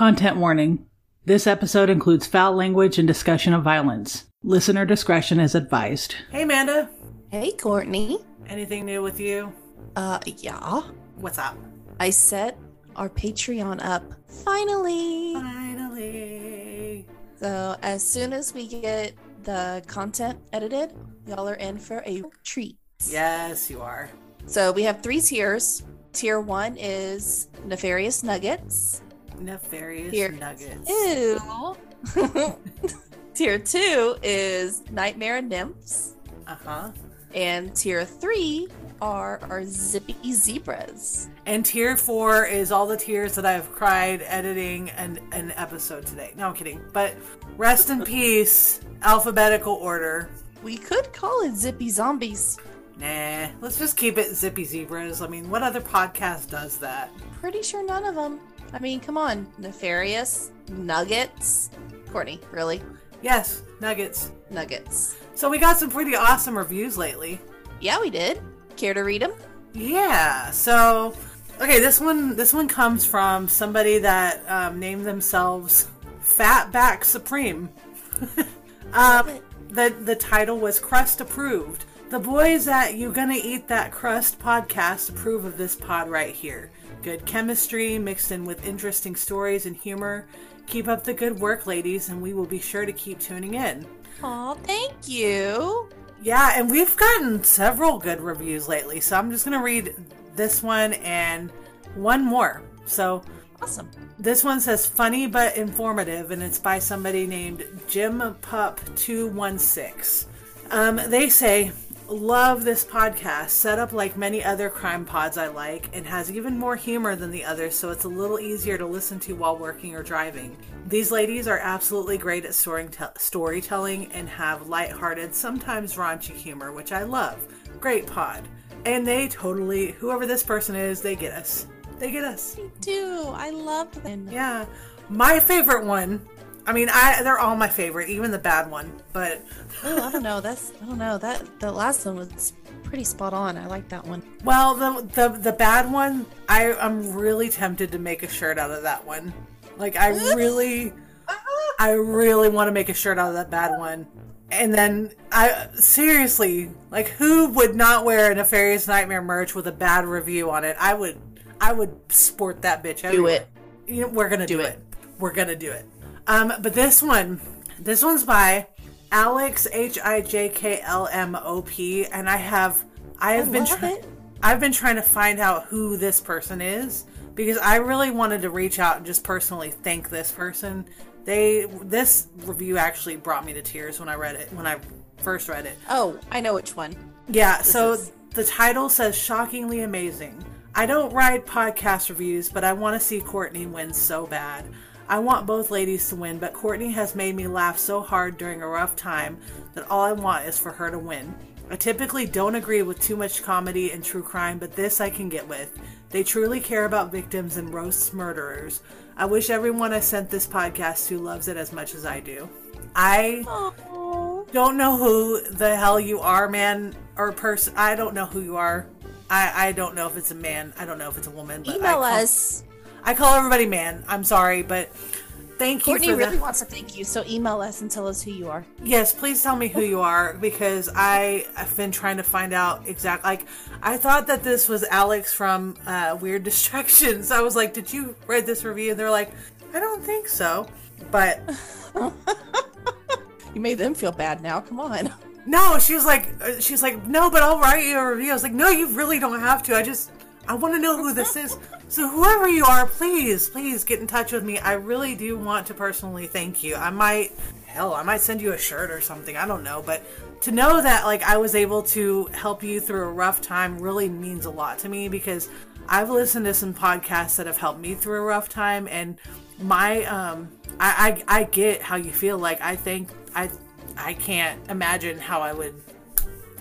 Content warning. This episode includes foul language and discussion of violence. Listener discretion is advised. Hey, Amanda. Hey, Courtney. Anything new with you? Yeah. What's up? I set our Patreon up. Finally. So, as soon as we get the content edited, y'all are in for a treat. Yes, you are. So, we have 3 tiers. Tier 1 is Nefarious Nuggets. Nuggets. Ew. Tier 2 is Nightmare Nymphs. And tier 3 are our Zippy Zebras. And tier 4 is all the tears that I've cried editing an episode today. No, I'm kidding. But rest in peace, alphabetical order. We could call it Zippy Zombies. Nah, let's just keep it Zippy Zebras. I mean, what other podcast does that? Pretty sure none of them. I mean, come on. Nefarious Nuggets. Courtney, really? Yes, Nuggets. Nuggets. So we got some pretty awesome reviews lately. Yeah, we did. Care to read them? Yeah. So, okay, this one comes from somebody that named themselves Fatback Supreme. The title was Crust Approved. The boys at You Gonna Eat That Crust podcast approve of this pod right here. Good chemistry mixed in with interesting stories and humor. Keep up the good work, ladies, and we will be sure to keep tuning in. Aw, thank you. Yeah, and we've gotten several good reviews lately, so I'm just going to read this one and one more. So, awesome. This one says, funny but informative, and it's by somebody named Jim Pup 216. They say, love this podcast, set up like many other crime pods I like, and has even more humor than the others, so it's a little easier to listen to while working or driving. These ladies are absolutely great at storytelling and have lighthearted, sometimes raunchy humor, which I love. Great pod. And they totally, whoever this person is, they get us. They get us. Me too. I love them. Yeah. My favorite one, I mean, they're all my favorite, even the bad one, but... Oh, I don't know. The last one was pretty spot on. I like that one. Well, the bad one, I'm really tempted to make a shirt out of that one. Like, I really want to make a shirt out of that bad one. And then, seriously, like, who would not wear a Nefarious Nightmare merch with a bad review on it? I would sport that bitch everywhere. Do it. You know, we're gonna do it. We're gonna do it. But this one's by Alex HIJKLMOP, and I've been trying to find out who this person is, because I really wanted to reach out and just personally thank this person. This review actually brought me to tears when I first read it. Oh, I know which one. Yeah, the title says, shockingly amazing. I don't write podcast reviews, but I want to see Courtney win so bad. I want both ladies to win, but Courtney has made me laugh so hard during a rough time that all I want is for her to win. I typically don't agree with too much comedy and true crime, but this I can get with. They truly care about victims and roasts murderers. I wish everyone I sent this podcast to loves it as much as I do. I don't know who the hell you are, man, or person. I don't know who you are. I don't know if it's a man. I don't know if it's a woman. But email us. I call everybody man. I'm sorry, but thank you. Courtney really wants to thank you, so email us and tell us who you are. Yes, please tell me who you are, because I've been trying to find out exactly. Like, I thought that this was Alex from Weird Distractions. I was like, did you read this review? And they're like, I don't think so. But you made them feel bad now. Come on. No, she's like, no, but I'll write you a review. I was like, no, you really don't have to. I want to know who this is. So whoever you are, please get in touch with me. I really do want to personally thank you. I might send you a shirt or something. I don't know. But to know that, like, I was able to help you through a rough time really means a lot to me, because I've listened to some podcasts that have helped me through a rough time, and I get how you feel. Like, I can't imagine how I would.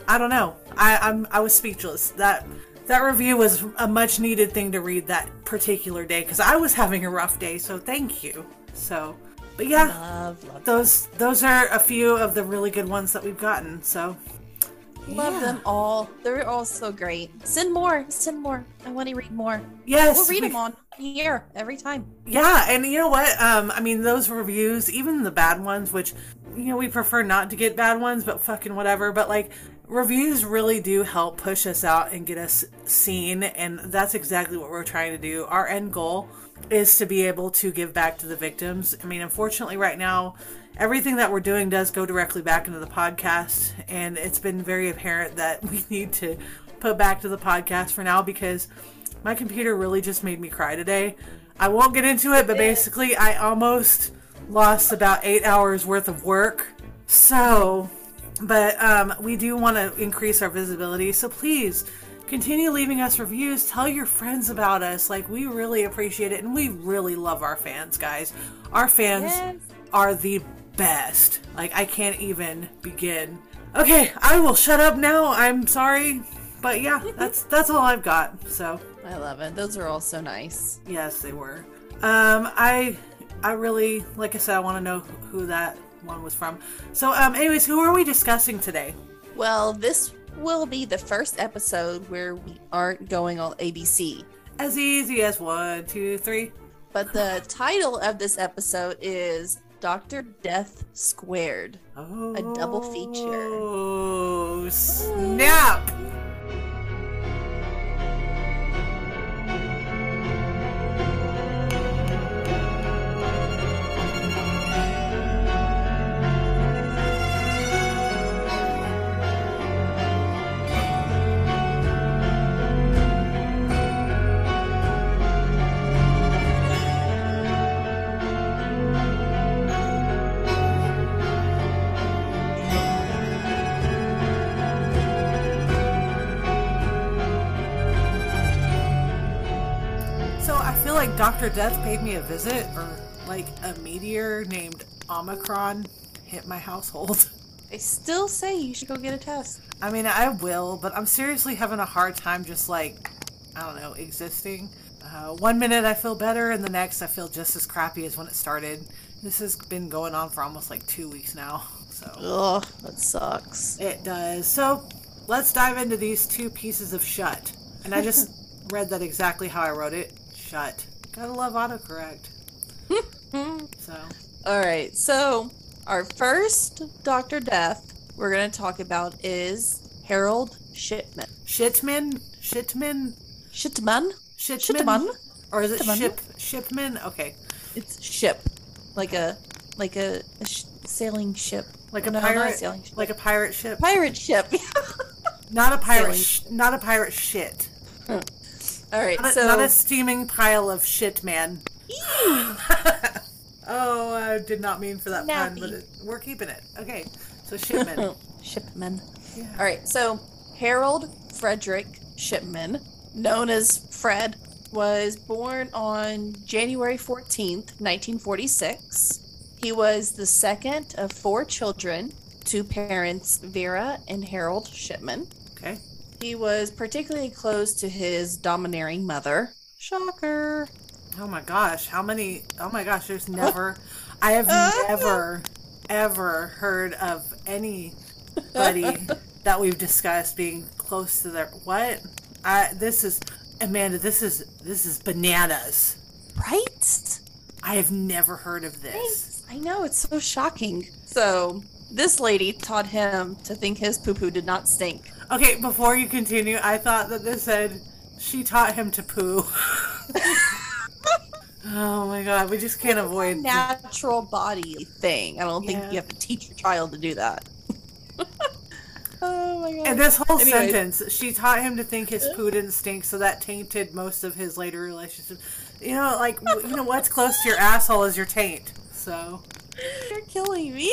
I don't know. I was speechless. That review was a much needed thing to read that particular day, because I was having a rough day. So thank you. So, but yeah, love those are a few of the really good ones that we've gotten. So Love them all. They're all so great. Send more. Send more. I want to read more. Yes. We'll read them on here every time. Yeah, and you know what? I mean, those reviews, even the bad ones, which, we prefer not to get bad ones, but fucking whatever. But, like, reviews really do help push us out and get us seen, and that's exactly what we're trying to do. Our end goal is to be able to give back to the victims. I mean, unfortunately, right now, everything that we're doing does go directly back into the podcast, and it's been very apparent that we need to put back to the podcast for now because my computer really just made me cry today. I won't get into it, but basically I almost lost about 8 hours worth of work. So, but we do want to increase our visibility, so please continue leaving us reviews. Tell your friends about us. Like, we really appreciate it, and we really love our fans, guys. Our fans are the best. Like, I can't even begin. Okay, I will shut up now. I'm sorry, but yeah, that's all I've got. So I love it. Those are all so nice. Yes, they were. I really, like I said, I want to know who that one was from. So, anyways, who are we discussing today? Well, this will be the first episode where we aren't going all ABC. As easy as 1, 2, 3. But the title of this episode is Dr. Death Squared. Oh, a double feature. Oh, snap! Like Dr. Death paid me a visit, or like a meteor named Omicron hit my household. They still say you should go get a test. I mean, I will, but I'm seriously having a hard time just like, I don't know, existing. 1 minute I feel better, and the next I feel just as crappy as when it started. This has been going on for almost like 2 weeks now. So, ugh, that sucks. It does. So, let's dive into these two pieces of shut. And I just read that exactly how I wrote it. Shut. Gotta love autocorrect. So. Alright, so our first Dr. Death we're going to talk about is Harold Shipman. Shipman? Or is it Shipman? Okay. It's ship. Like a sailing ship. Like a pirate ship. Like a pirate ship. Pirate ship. Not a pirate not a pirate shit. All right, not a steaming pile of shit, man. Oh, I did not mean for that pun, but we're keeping it. Okay, so Shipman. Shipman. Yeah. All right, so Harold Frederick Shipman, known as Fred, was born on January 14th, 1946. He was the second of 4 children, 2 parents, Vera and Harold Shipman. Okay. He was particularly close to his domineering mother. Shocker. Oh my gosh, there's never... I have never, ever heard of anybody that we've discussed being close to their... What? Amanda, this is bananas. Right? I have never heard of this. I know, it's so shocking. So, this lady taught him to think his poo-poo did not stink. Okay, before you continue, I thought that this said she taught him to poo. Oh my god, we just can't avoid natural body thing. I don't think you have to teach your child to do that. Oh my god. And this whole sentence, she taught him to think his poo didn't stink, so that tainted most of his later relationships. You know, what's close to your asshole is your taint. So you're killing me.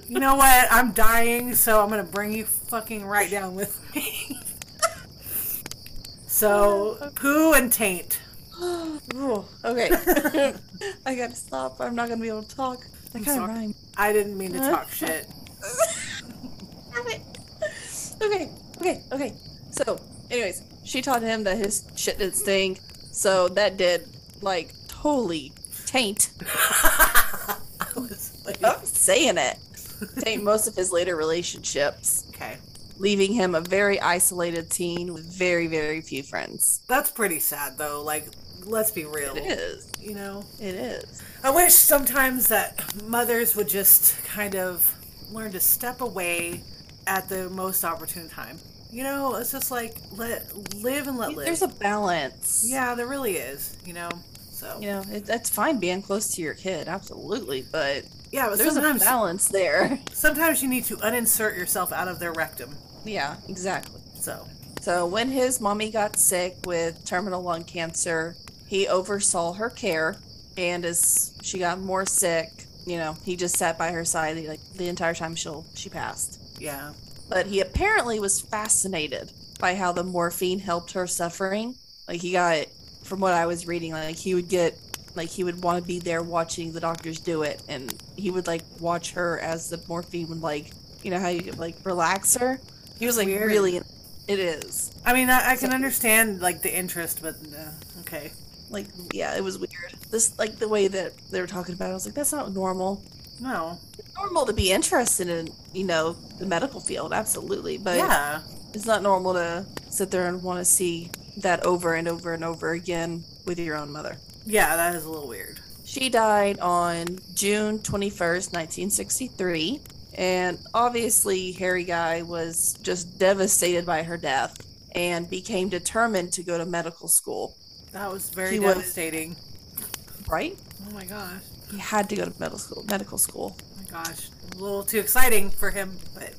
You know what? I'm dying, so I'm gonna bring you fucking right down with me. So, poo and taint. Okay. I gotta stop. I'm not gonna be able to talk. That kind of rhyme. I didn't mean to talk shit. Okay. So, anyways, she taught him that his shit didn't stink, so that did, totally taint. I'm saying it. Taint most of his later relationships. leaving him a very isolated teen with very, very few friends. That's pretty sad, though. Like, let's be real. It is. You know? It is. I wish sometimes that mothers would just kind of learn to step away at the most opportune time. You know, it's just like, live and let live. There's a balance. Yeah, there really is, you know? So. You know, that's fine being close to your kid, absolutely, but yeah, but there's a balance there. Sometimes you need to uninsert yourself out of their rectum. Yeah, exactly. So when his mommy got sick with terminal lung cancer, he oversaw her care, and as she got more sick, you know, he just sat by her side like the entire time she passed. Yeah. But he apparently was fascinated by how the morphine helped her suffering. Like, he got, from what I was reading, like he would want to be there watching the doctors do it, and he would like watch her as the morphine would, like, you know how you like relax her. He was like Weird. Really, it is. I mean, I can understand like the interest, but okay. Like, yeah, it was weird. This, like, the way that they were talking about it, I was like, that's not normal. No. It's normal to be interested in, you know, the medical field, absolutely, but yeah, it's not normal to sit there and want to see that over and over and over again with your own mother. Yeah, that is a little weird. She died on June 21st, 1963, and obviously Harry Guy was just devastated by her death and became determined to go to medical school. That was very devastating. Right? Oh my gosh. He had to go to medical school. Oh my gosh. A little too exciting for him, but...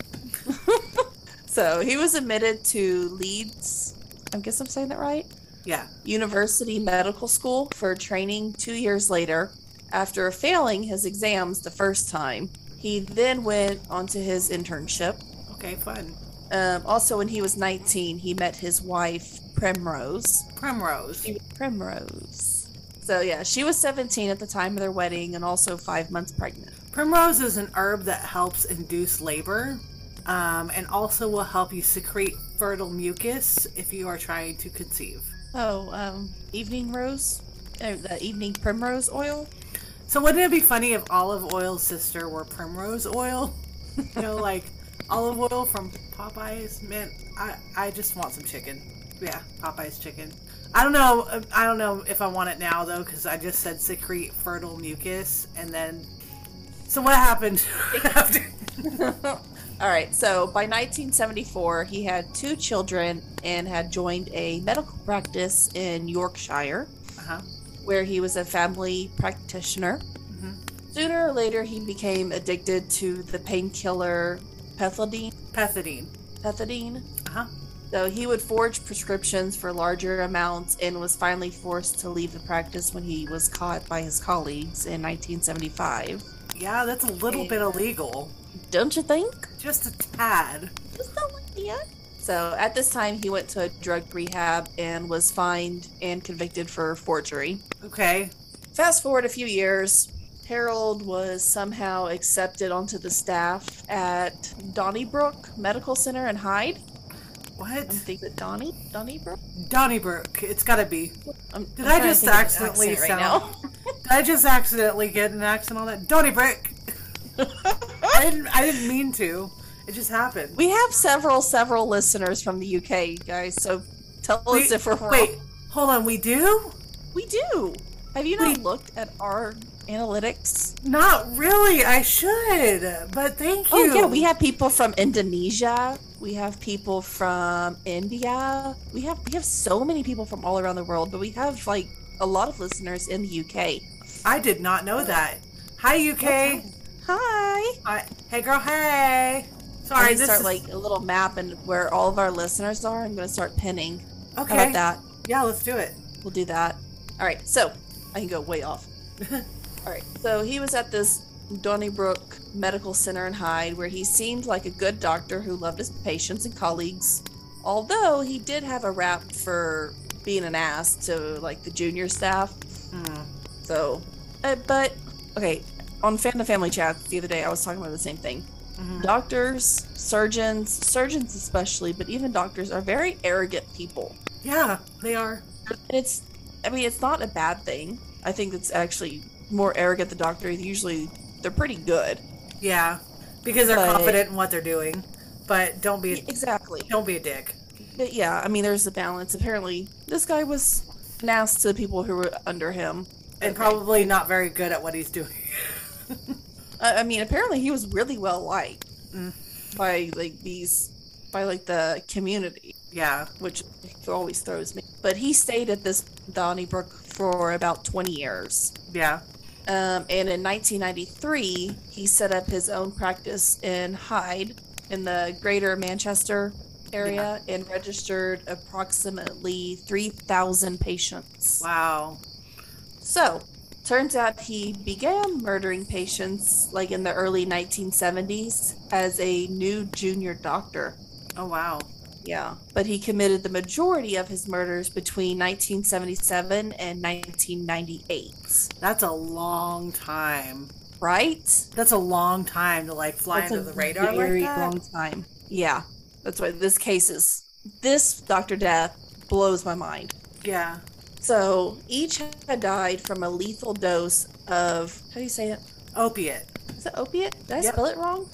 So he was admitted to Leeds, I guess I'm saying that right? Yeah. University Medical School for training 2 years later. After failing his exams the first time, he then went on to his internship. Okay, fun. Also, when he was 19, he met his wife, Primrose. Primrose. So, yeah, she was 17 at the time of their wedding and also 5 months pregnant. Primrose is an herb that helps induce labor and also will help you secrete fertile mucus if you are trying to conceive. Oh, evening rose? The evening primrose oil? So wouldn't it be funny if olive oil's sister were primrose oil? You know, like olive oil from Popeyes? Man, I just want some chicken. Yeah, Popeyes chicken. I don't know if I want it now, though, because I just said secrete fertile mucus, and then... So what happened after? All right, so by 1974, he had 2 children and had joined a medical practice in Yorkshire, where he was a family practitioner. Mm-hmm. Sooner or later, he became addicted to the painkiller pethidine. So he would forge prescriptions for larger amounts and was finally forced to leave the practice when he was caught by his colleagues in 1975. Yeah, that's a little bit illegal. Don't you think? Just a tad. Just a little bit. So at this time, he went to a drug rehab and was fined and convicted for forgery. Okay. Fast forward a few years, Harold was somehow accepted onto the staff at Donnybrook Medical Center in Hyde. What? I'm thinking Donnybrook? Donnybrook. It's gotta be. Did I just accidentally get an accent on that? Donnybrook. I didn't mean to. It just happened. We have several listeners from the UK, guys. So tell us if we're wrong. Wait, hold on. We do? We do. Have you not looked at our analytics? Not really. I should, but thank you. Oh yeah, we have people from Indonesia. We have people from India. We have so many people from all around the world, but we have like a lot of listeners in the UK. I did not know that. Hi UK. Hi. Hey girl. Hey. Sorry. I'm gonna start like a little map and where all of our listeners are. I'm gonna start pinning. Okay. How about that? Yeah, let's do it. We'll do that. All right. So I can go way off. All right. So he was at this Donnybrook Medical Center in Hyde, where he seemed like a good doctor who loved his patients and colleagues, although he did have a rap for being an ass to like the junior staff. So, but okay, on Family Chat the other day, I was talking about the same thing. Doctors, surgeons especially, but even doctors are very arrogant people. Yeah, they are. And it's not a bad thing. I think it's actually more arrogant. The doctor, usually they're pretty good. Yeah, because they're confident in what they're doing. but don't be exactly. Don't be a dick. But yeah, I mean, there's a balance. Apparently, this guy was nasty to the people who were under him. And probably not very good at what he's doing. I mean, apparently he was really well liked by the community. Yeah. Which always throws me. But he stayed at this Donnybrook for about 20 years. Yeah. And in 1993, he set up his own practice in Hyde in the greater Manchester area and registered approximately 3,000 patients. Wow. So, turns out he began murdering patients like in the early 1970s as a new junior doctor. Oh, wow. Yeah, but he committed the majority of his murders between 1977 and 1998. That's a long time. Right? That's a long time to like fly under the radar like that. Very long time. Yeah. That's why this Dr. Death blows my mind. Yeah. So each had died from a lethal dose of, how do you say it? Opiate. Is it opiate? Did I spell it wrong?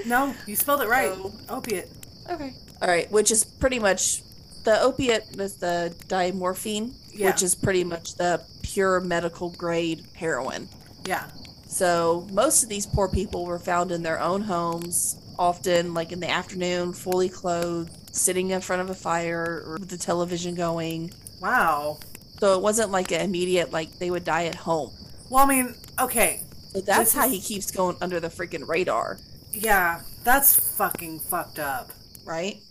No, you spelled it right. Opiate. Okay. All right, which is pretty much, the opiate is the dimorphine, which is pretty much the pure medical grade heroin. Yeah. So most of these poor people were found in their own homes, often like in the afternoon, fully clothed, sitting in front of a fire or with the television going. Wow. So it wasn't like an immediate, like they would die at home. Well, I mean, okay. So that's how he keeps going under the freaking radar. Yeah, that's fucking fucked up. Right?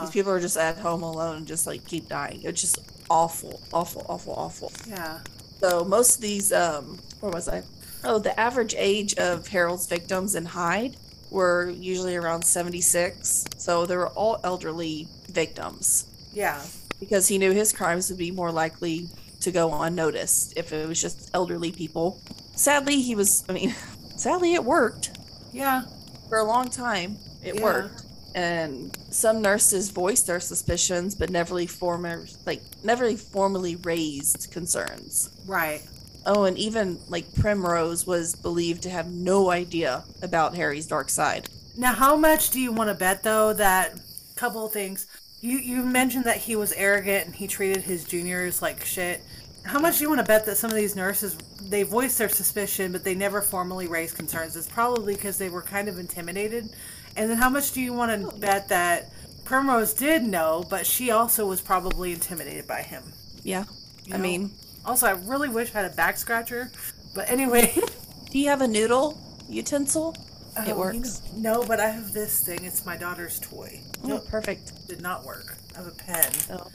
These people are just at home alone and just like keep dying. It's just awful, awful, awful, awful. Yeah. So most of these, where was I? Oh, the average age of Harold's victims in Hyde were usually around 76. So they were all elderly victims. Yeah. Because he knew his crimes would be more likely to go unnoticed if it was just elderly people. Sadly, sadly it worked. Yeah. For a long time, it worked. And some nurses voiced their suspicions, but never formally raised concerns. Right. Oh, and even like Primrose was believed to have no idea about Harry's dark side. Now, how much do you want to bet, though, that couple of things? You mentioned that he was arrogant and he treated his juniors like shit. How much do you want to bet that some of these nurses, they voiced their suspicion, but they never formally raised concerns? It's probably because they were kind of intimidated. And then how much do you want to bet that Primrose did know, but she also was probably intimidated by him? Yeah. You know? Also, I really wish I had a back scratcher. But anyway. Do you have a noodle utensil? It works. No, but I have this thing. It's my daughter's toy. Nope. Perfect. Did not work. I have a pen. Oh.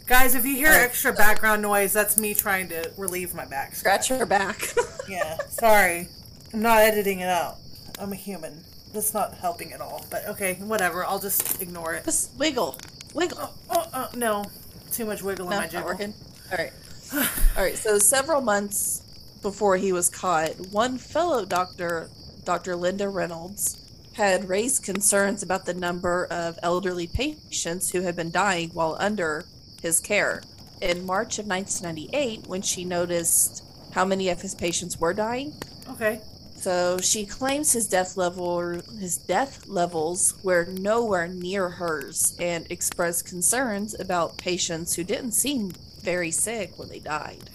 Guys, if you hear extra background noise, that's me trying to relieve my back scratch her back. Yeah, sorry. I'm not editing it out. I'm a human. That's not helping at all. But okay, whatever. I'll just ignore it. Just wiggle. Wiggle. No. Too much wiggle in my jiggle. Not working. All right. So several months before he was caught, one fellow doctor, Dr. Linda Reynolds, had raised concerns about the number of elderly patients who had been dying while under his care. In March of 1998, when she noticed how many of his patients were dying. Okay. So she claims his death levels were nowhere near hers and expressed concerns about patients who didn't seem very sick when they died.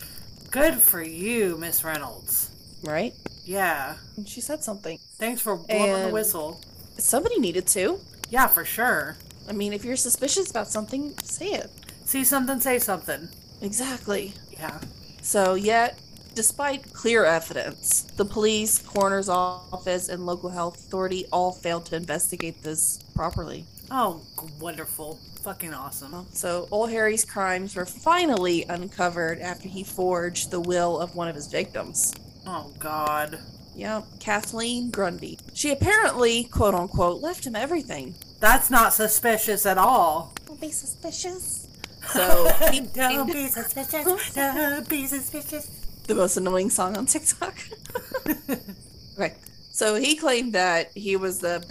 Good for you, Miss Reynolds. Right? Yeah. And she said something. Thanks for blowing the whistle. Somebody needed to. Yeah, for sure. I mean, if you're suspicious about something, say it. See something, say something. Exactly. Yeah. So, yet, despite clear evidence, the police, coroner's office, and local health authority all failed to investigate this properly. Oh, wonderful. Fucking awesome. So, old Harry's crimes were finally uncovered after he forged the will of one of his victims. Oh, God. Yep, Kathleen Grundy. She apparently, quote unquote, left him everything. That's not suspicious at all. Don't be suspicious. So, don't be suspicious. Don't be suspicious. The most annoying song on TikTok. Okay. So he claimed that he was the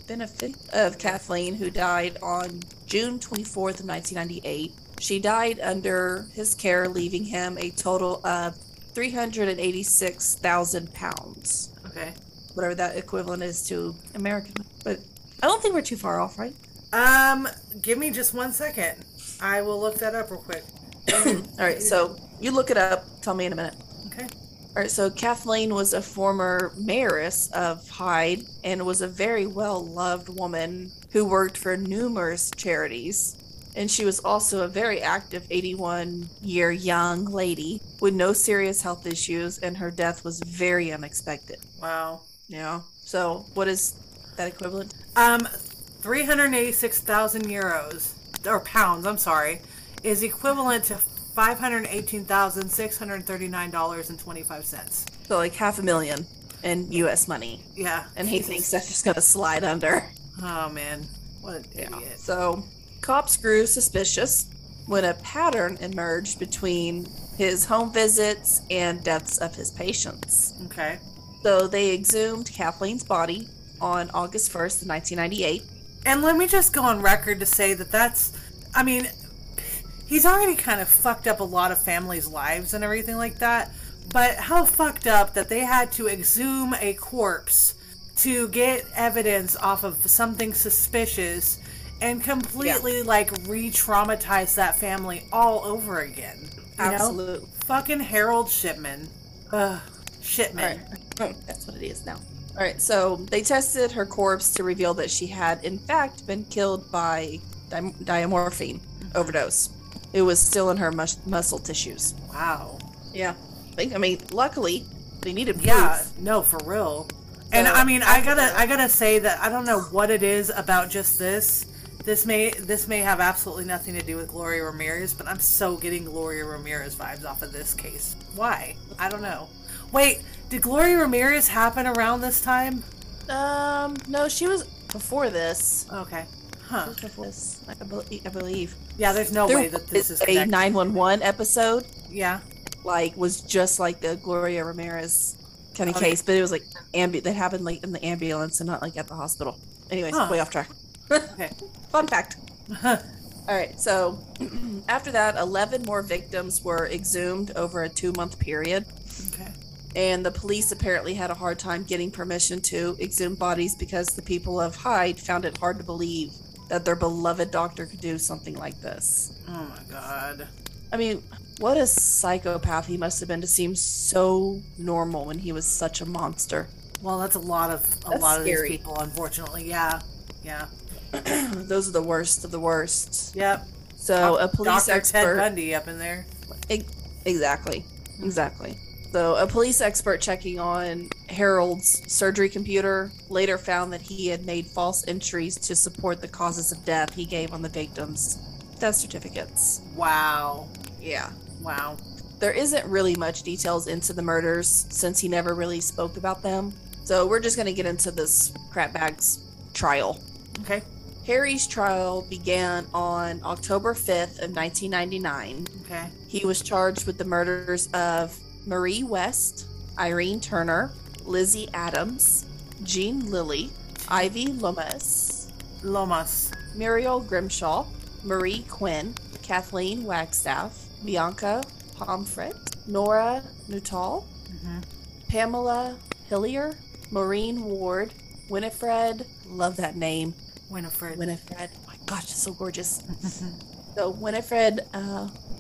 benefit of Kathleen, who died on June 24th of 1998. She died under his care, leaving him a total of 386,000 pounds. Okay. whatever that equivalent is to American. But I don't think we're too far off, right? Give me just 1 second. I will look that up real quick. All right, so you look it up. Tell me in a minute. Okay. All right, so Kathleen was a former mayoress of Hyde and was a very well-loved woman who worked for numerous charities. And she was also a very active 81-year young lady with no serious health issues, and her death was very unexpected. Wow. Yeah. So what is that equivalent? 386,000 euros, or pounds, I'm sorry, is equivalent to $518,639.25. So like $500,000 in U.S. money. Yeah. And he thinks that's just going to slide under. Oh, man. What an idiot. So cops grew suspicious when a pattern emerged between his home visits and deaths of his patients. Okay. So they exhumed Kathleen's body on August 1st, 1998. And let me just go on record to say he's already kind of fucked up a lot of families' lives and everything like that. But how fucked up that they had to exhume a corpse to get evidence off of something suspicious and completely re-traumatize that family all over again. Absolutely. Fucking Harold Shipman. Shipman. Right. That's what it is now. All right, so they tested her corpse to reveal that she had, in fact, been killed by diamorphine overdose. It was still in her muscle tissues. Wow. Yeah. Luckily, they needed proof. Yeah, no, for real. And I gotta say that I don't know what it is about just this. This may have absolutely nothing to do with Gloria Ramirez, but I'm so getting Gloria Ramirez vibes off of this case. Why? I don't know. Wait, did Gloria Ramirez happen around this time? No, she was before this. Okay. Huh. She was before this, I believe. Yeah, there's no way that this is connected. A 911 episode. Yeah. Was just like the Gloria Ramirez kind of case, but it was that happened in the ambulance and not at the hospital. Anyways, way off track. Okay. Fun fact. All right, so after that, 11 more victims were exhumed over a 2-month period. Okay. And the police apparently had a hard time getting permission to exhume bodies because the people of Hyde found it hard to believe that their beloved doctor could do something like this. Oh my god. What a psychopath he must have been to seem so normal when he was such a monster. Well, that's a lot of these people, unfortunately. Yeah. Yeah. Those are the worst of the worst. Yep. So a police Dr. expert. Ted Bundy up in there. Exactly. So a police expert checking on Harold's surgery computer later found that he had made false entries to support the causes of death he gave on the victims' death certificates. Wow. Yeah. Wow. There isn't really much details into the murders since he never really spoke about them. So we're just going to get into this crapbag's trial. Okay. Harry's trial began on October 5th of 1999. Okay. He was charged with the murders of Marie West, Irene Turner, Lizzie Adams, Jean Lilly, Ivy Lomas, Muriel Grimshaw, Marie Quinn, Kathleen Wagstaff, Bianca Pomfret, Nora Nuttall, Pamela Hillier, Maureen Ward, Winifred, love that name. Winifred. Oh my gosh, it's so gorgeous. So Winifred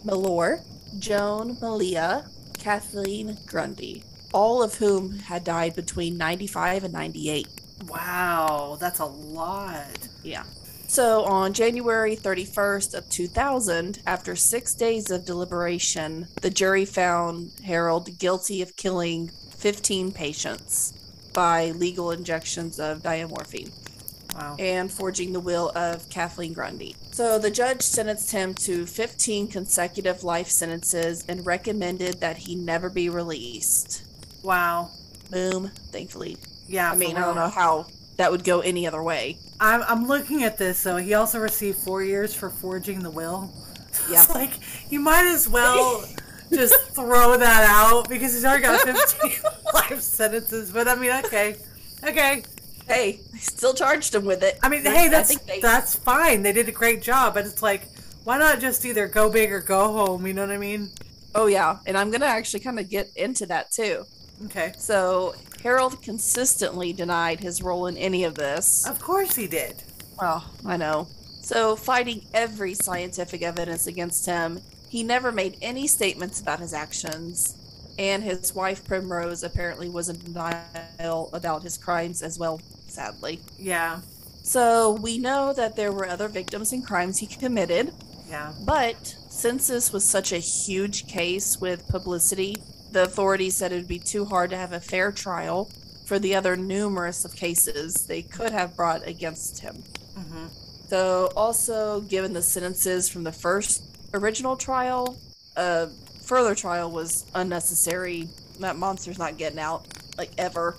Malore, Joan Malia, Kathleen Grundy, all of whom had died between 95 and 98. Wow, that's a lot. Yeah. So on January 31st of 2000, after 6 days of deliberation, the jury found Harold guilty of killing 15 patients by legal injections of diamorphine. Wow. And forging the will of Kathleen Grundy. So the judge sentenced him to 15 consecutive life sentences and recommended that he never be released. Wow. Boom. Thankfully. Yeah. I don't know how that would go any other way. I'm looking at this, so he also received 4 years for forging the will. Yeah. It's you might as well just throw that out because he's already got 15 life sentences. But okay. Hey, they still charged him with it. That's fine. They did a great job, but it's why not just either go big or go home? You know what I mean? Oh, yeah. And I'm going to actually kind of get into that, too. Okay. So Harold consistently denied his role in any of this. Of course he did. Oh, I know. So, fighting every scientific evidence against him, he never made any statements about his actions. And his wife, Primrose, apparently was in denial about his crimes as well, sadly. Yeah. So, we know that there were other victims and crimes he committed. Yeah. But since this was such a huge case with publicity, the authorities said it would be too hard to have a fair trial for the other numerous of cases they could have brought against him. Mm-hmm. So, also, given the sentences from the first original trial, a further trial was unnecessary. That monster's not getting out, like, ever.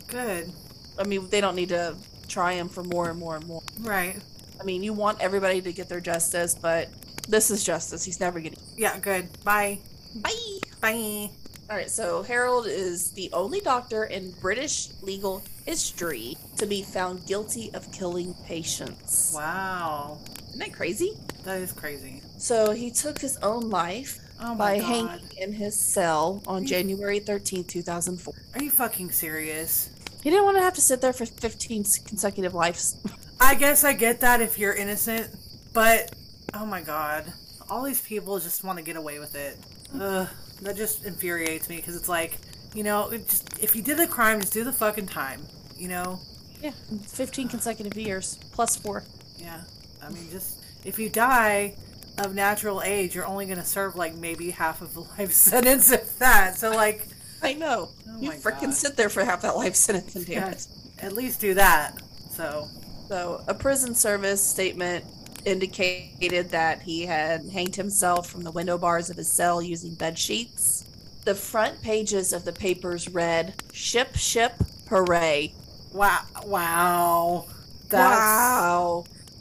Good. I mean, they don't need to try him for more and more and more. Right. I mean, you want everybody to get their justice, but this is justice. He's never getting... Yeah, good. Bye. Bye! Bye. All right, so Harold is the only doctor in British legal history to be found guilty of killing patients. Wow. Isn't that crazy? That is crazy. So he took his own life by hanging in his cell on January 13th, 2004. Are you fucking serious? He didn't want to have to sit there for 15 consecutive lives. I guess I get that if you're innocent, but oh my god. All these people just want to get away with it. Ugh. That just infuriates me because it's like, you know, if you did the crime, just do the fucking time, you know? Yeah, 15 consecutive years, plus 4. Yeah, I mean, just, if you die of natural age, you're only going to serve, like, maybe half of the life sentence, if that, so, like... I know. Oh you my freaking God. sit there for half that life sentence, and damn it. At least do that, so... So, a prison service statement indicated that he had hanged himself from the window bars of his cell using bed sheets. The front pages of the papers read, "Ship, ship, hooray." Wow. Wow.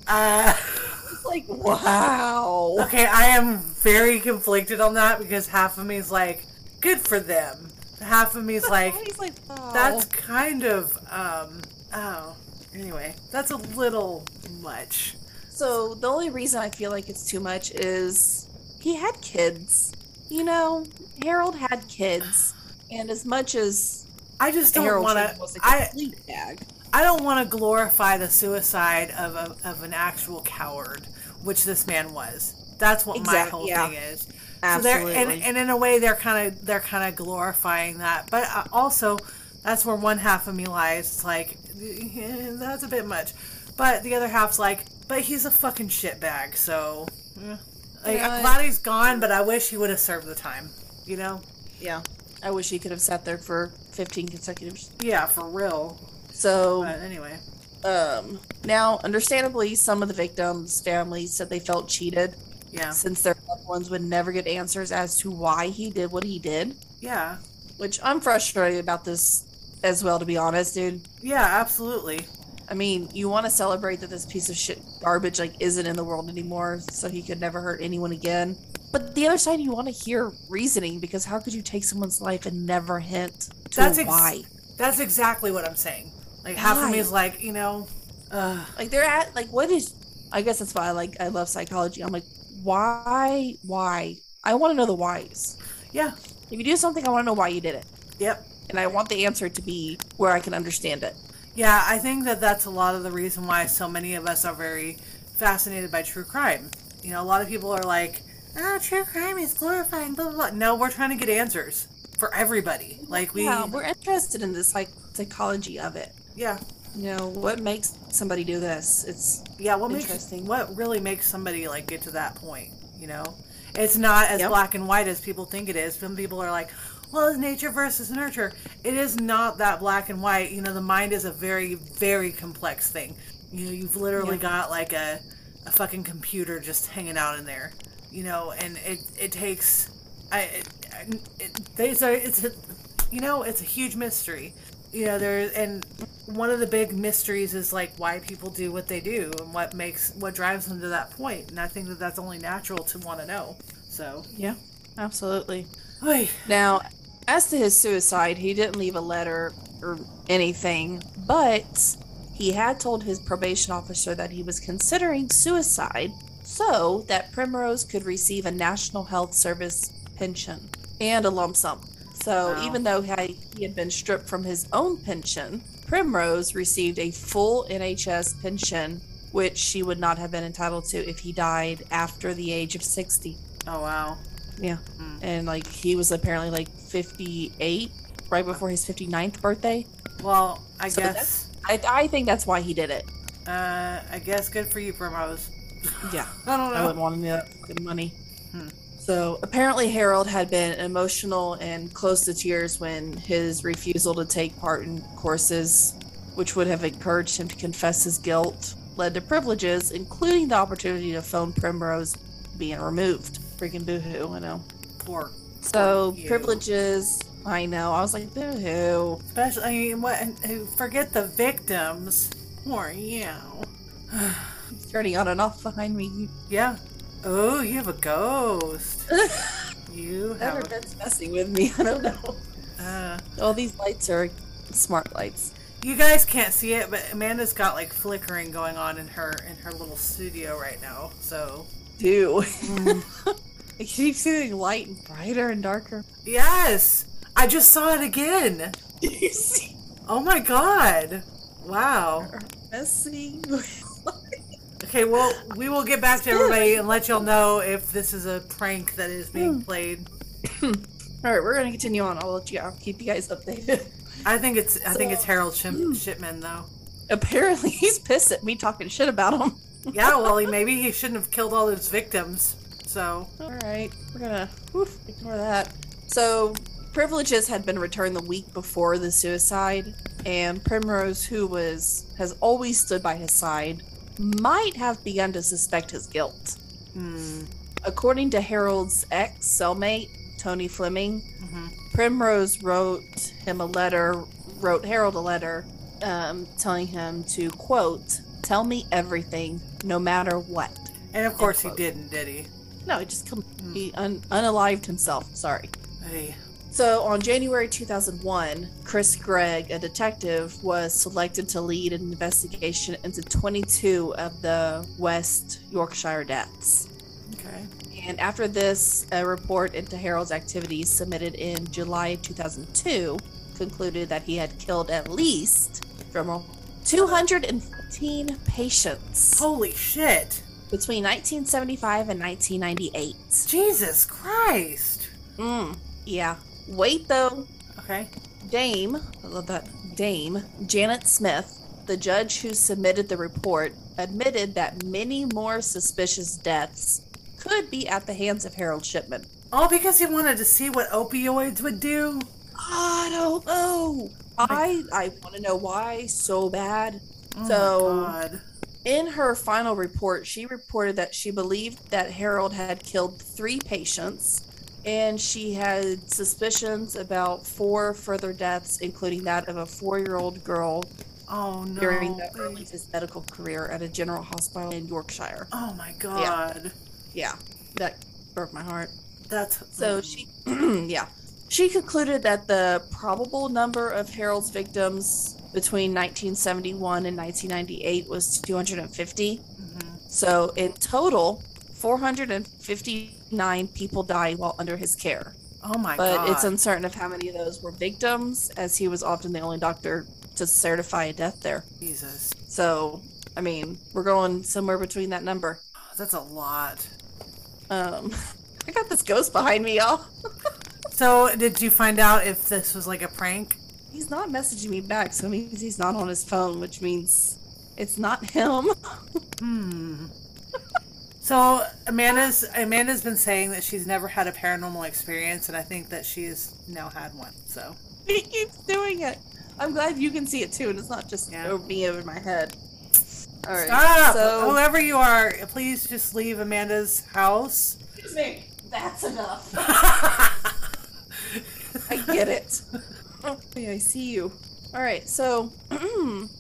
It's like, wow. Okay, I am very conflicted on that because half of me is like, good for them. Half of me is like, oh. That's kind of, anyway, that's a little much. So, the only reason I feel like it's too much is he had kids. You know, Harold had kids. And as much as I just don't want to... I don't want to glorify the suicide of an actual coward, which this man was. That's what my whole thing is. Absolutely. So and in a way, they're kind of glorifying that. But also, that's where one half of me lies. It's like, that's a bit much. But the other half's like, but he's a fucking shitbag, so... Like, I'm glad he's gone, but I wish he would have served the time, you know? Yeah. I wish he could have sat there for 15 consecutive... Yeah, for real. So... But anyway. Now, understandably, some of the victims' families said they felt cheated. Yeah. Since their loved ones would never get answers as to why he did what he did. Yeah. Which I'm frustrated about this as well, to be honest, dude. Yeah, absolutely. I mean, you want to celebrate that this piece of shit garbage, like, isn't in the world anymore, so he could never hurt anyone again. But the other side, you want to hear reasoning, because how could you take someone's life and never hint to why? That's exactly what I'm saying. Like, half of me is like, you know... Like, they're at, like, what is... I guess that's why I love psychology. I'm like, why? I want to know the whys. Yeah. If you do something, I want to know why you did it. Yep. And I want the answer to be where I can understand it. Yeah, I think that's a lot of the reason why so many of us are very fascinated by true crime. You know, a lot of people are like, true crime is glorifying, blah, blah, blah. No, we're trying to get answers for everybody. Like, we're interested in the psychology of it. Yeah. You know, what makes somebody do this? It's interesting. What really makes somebody, like, get to that point, you know? It's not as black and white as people think it is. Some people are like, well, it's nature versus nurture. It is not that black and white. You know, the mind is a very, very complex thing. You know, you've literally got like a fucking computer just hanging out in there. You know, and it takes, it's a huge mystery. You know, and one of the big mysteries is like why people do what they do and what drives them to that point. And I think that's only natural to want to know. So yeah, absolutely. Oy. Now, as to his suicide, he didn't leave a letter or anything, but he had told his probation officer that he was considering suicide so that Primrose could receive a National Health Service pension and a lump sum. So Wow. even though he had been stripped from his own pension, Primrose received a full NHS pension, which she would not have been entitled to if he died after the age of 60. Oh, wow. Yeah. And like he was apparently like 58 right before his 59th birthday. Well, I So guess. I think that's why he did it. I guess good for you, Primrose. Yeah. I don't know. I wouldn't want any of that fucking money. So apparently Harold had been emotional and close to tears when his refusal to take part in courses, which would have encouraged him to confess his guilt, led to privileges, including the opportunity to phone Primrose being removed. Freaking boohoo, I know. Poor. So you. Privileges, I know. I was like, boohoo. Especially, I mean, what? Forget the victims. Poor you. He's turning on and off behind me. Yeah. Oh, you have a ghost. You have Internet's messing with me. I don't know. All these lights are smart lights. You guys can't see it, but Amanda's got like flickering going on in her little studio right now. So. It keeps getting light and brighter and darker. Yes, I just saw it again. Oh my god! Wow. Messy. Okay, well, we will get back to everybody and let y'all know if this is a prank that is being played. All right, we're gonna continue on. I'll keep you guys updated. I think it's Harold Shipman though. Apparently, he's pissed at me talking shit about him. Yeah, well, maybe he shouldn't have killed all those victims. So. All right, we're gonna ignore that. So, privileges had been returned the week before the suicide, and Primrose, who has always stood by his side, might have begun to suspect his guilt. According to Harold's ex-cellmate, Tony Fleming, Primrose wrote Harold a letter telling him to, quote, "Tell me everything, no matter what." And of course he didn't, did he? No, he just he unalived himself. Sorry. Hey. So on January 2001, Chris Gregg, a detective, was selected to lead an investigation into 22 of the West Yorkshire deaths. Okay. And after this, a report into Harold's activities submitted in July 2002 concluded that he had killed at least, drumroll, 215 patients. Holy shit. Between 1975 and 1998. Jesus Christ. Yeah. Wait, though. Okay. Dame, I love that, Dame Janet Smith, the judge who submitted the report, admitted that many more suspicious deaths could be at the hands of Harold Shipman. All because he wanted to see what opioids would do? I don't know. I want to know why so bad. Oh So, my God. in her final report, she reported that she believed that Harold had killed 3 patients, and she had suspicions about 4 further deaths, including that of a 4-year-old girl during the early of his medical career at a general hospital in Yorkshire. Oh my God. Yeah, that broke my heart. That's So she, she concluded that the probable number of Harold's victims between 1971 and 1998 was 250. So in total, 459 people died while under his care. Oh my God. But it's uncertain of how many of those were victims, as he was often the only doctor to certify a death there. Jesus. So, I mean, we're going somewhere between that number. That's a lot. I got this ghost behind me, y'all. So, did you find out if this was like a prank? He's not messaging me back, so it means he's not on his phone, which means it's not him. So, Amanda's been saying that she's never had a paranormal experience, and I think that she has now had one, so. He keeps doing it. I'm glad you can see it too, and it's not just me over my head. All right. Stop! So, Whoever you are, please just leave Amanda's house. excuse me. That's enough. I get it. Okay, I see you. All right, so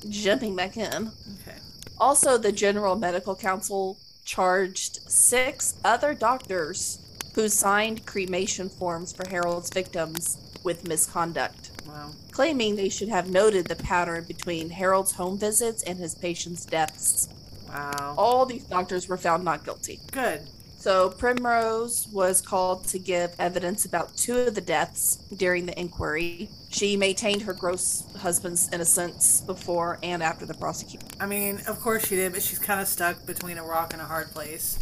jumping back in. Okay. Also, the General Medical Council charged 6 other doctors who signed cremation forms for Harold's victims with misconduct. Wow. Claiming they should have noted the pattern between Harold's home visits and his patients' deaths. Wow. All these doctors were found not guilty. Good. So Primrose was called to give evidence about 2 of the deaths during the inquiry. She maintained her gross husband's innocence before and after the prosecution. I mean, of course she did, but she's kind of stuck between a rock and a hard place.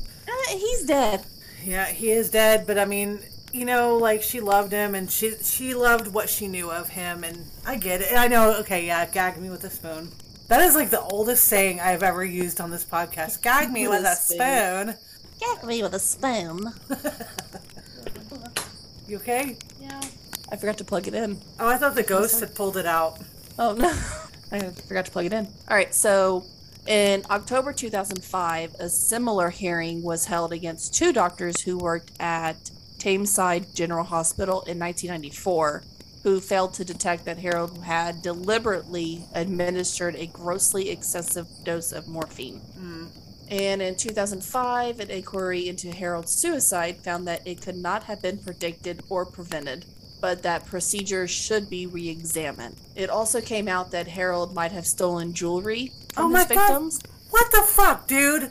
He's dead. Yeah, he is dead, but I mean, you know, like, she loved him, and she loved what she knew of him, and I get it. I know, okay, yeah, gag me with a spoon. That is, like, the oldest saying I've ever used on this podcast. Gag me with a spoon. Gag me with a spoon. You okay? Yeah. I forgot to plug it in. Oh, I thought the ghost had pulled it out. Oh, no. I forgot to plug it in. All right, so in October 2005, a similar hearing was held against 2 doctors who worked at Tameside General Hospital in 1994, who failed to detect that Harold had deliberately administered a grossly excessive dose of morphine. And in 2005, an inquiry into Harold's suicide found that it could not have been predicted or prevented, but that procedures should be re-examined. It also came out that Harold might have stolen jewelry from his victims. God. What the fuck, dude?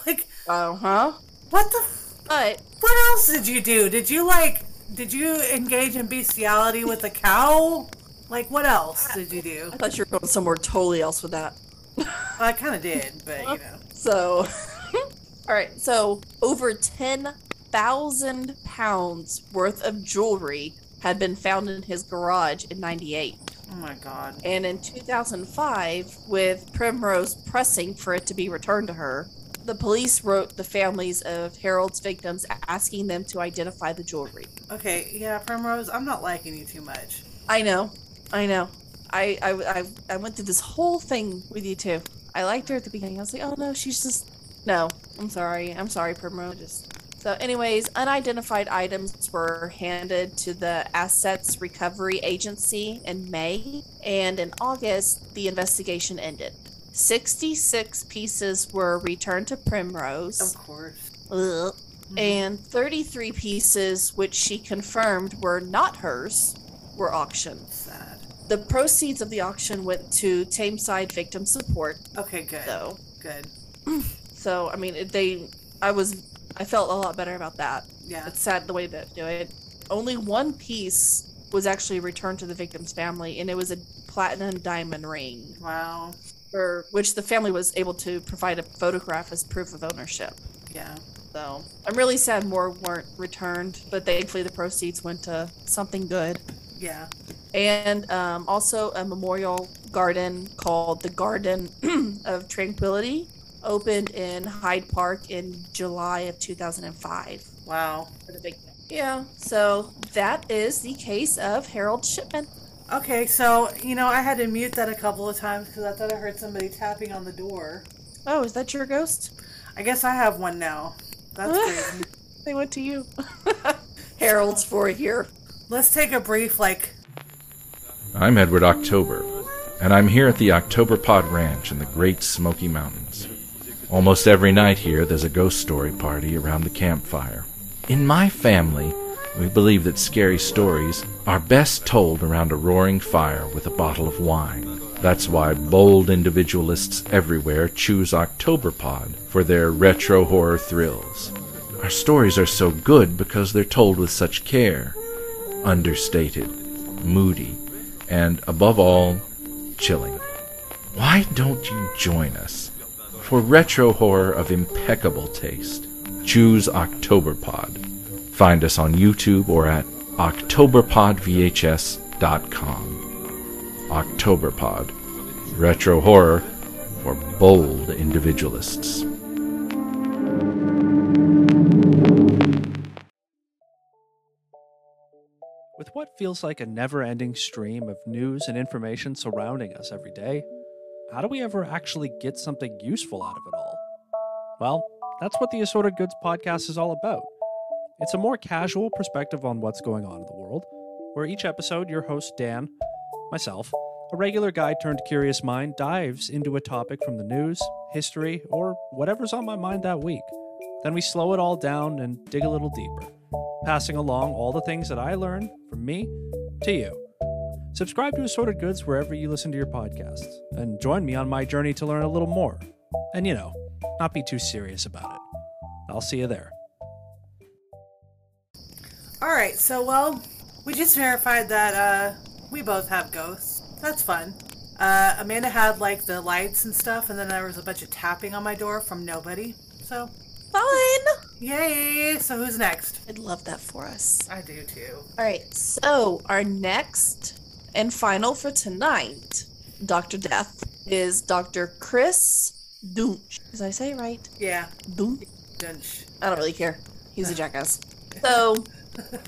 Like, what the But what else did you do? Did you engage in bestiality with a cow? Like, what else did you do? I thought you were going somewhere totally else with that. I kind of did, but, you know. So, all right. So, over 10,000 pounds worth of jewelry had been found in his garage in 98. Oh, my God. And in 2005, with Primrose pressing for it to be returned to her, the police wrote the families of Harold's victims asking them to identify the jewelry. Okay, yeah, Primrose, I'm not liking you too much. I know. I went through this whole thing with you too. I liked her at the beginning. I was like, oh no, she's just... No, I'm sorry, Primrose. So anyways, unidentified items were handed to the Assets Recovery Agency in May, and in August, the investigation ended. 66 pieces were returned to Primrose. Of course. And 33 pieces, which she confirmed were not hers, were auctioned. Sad. The proceeds of the auction went to Tameside Victim Support. Okay, good. Good. So, I mean, I felt a lot better about that. Yeah. It's sad the way that do it. Only 1 piece was actually returned to the victim's family, and it was a platinum diamond ring. Wow. For which the family was able to provide a photograph as proof of ownership. Yeah. So, I'm really sad more weren't returned, but thankfully the proceeds went to something good. Yeah. And also a memorial garden called the Garden of Tranquility opened in Hyde Park in July of 2005. Wow. Yeah, so that is the case of Harold Shipman. Okay, so, you know, I had to mute that a couple of times because I thought I heard somebody tapping on the door. Oh, is that your ghost? I guess I have one now. That's crazy. They went to you. Harold's for here. Let's take a brief, I'm Edward October, and I'm here at the Octoberpod Ranch in the Great Smoky Mountains. Almost every night here, there's a ghost story party around the campfire. In my family, we believe that scary stories are best told around a roaring fire with a bottle of wine. That's why bold individualists everywhere choose Octoberpod for their retro horror thrills. Our stories are so good because they're told with such care, understated, moody, and, above all, chilling. Why don't you join us? For retro horror of impeccable taste, choose Octoberpod. Find us on YouTube or at octoberpodvhs.com. Octoberpod. Retro horror for bold individualists. With what feels like a never-ending stream of news and information surrounding us every day, how do we ever actually get something useful out of it all? Well, that's what the Assorted Goods podcast is all about. It's a more casual perspective on what's going on in the world, where each episode your host Dan, myself, a regular guy turned curious mind dives into a topic from the news, history, or whatever's on my mind that week. Then we slow it all down and dig a little deeper, passing along all the things that I learned from me to you. Subscribe to Assorted Goods wherever you listen to your podcasts, and join me on my journey to learn a little more. And not be too serious about it. I'll see you there. Alright, so, well, we just verified that, we both have ghosts. That's fun. Amanda had, like, the lights and stuff, and then there was a bunch of tapping on my door from nobody. So, Fun! yay! So who's next? I'd love that for us. I do, too. Alright, so our next and final for tonight, Dr. Death, is Dr. Chris Dunch. Did I say it right? Yeah. Dunch? Dunch. I don't really care. He's a jackass. So,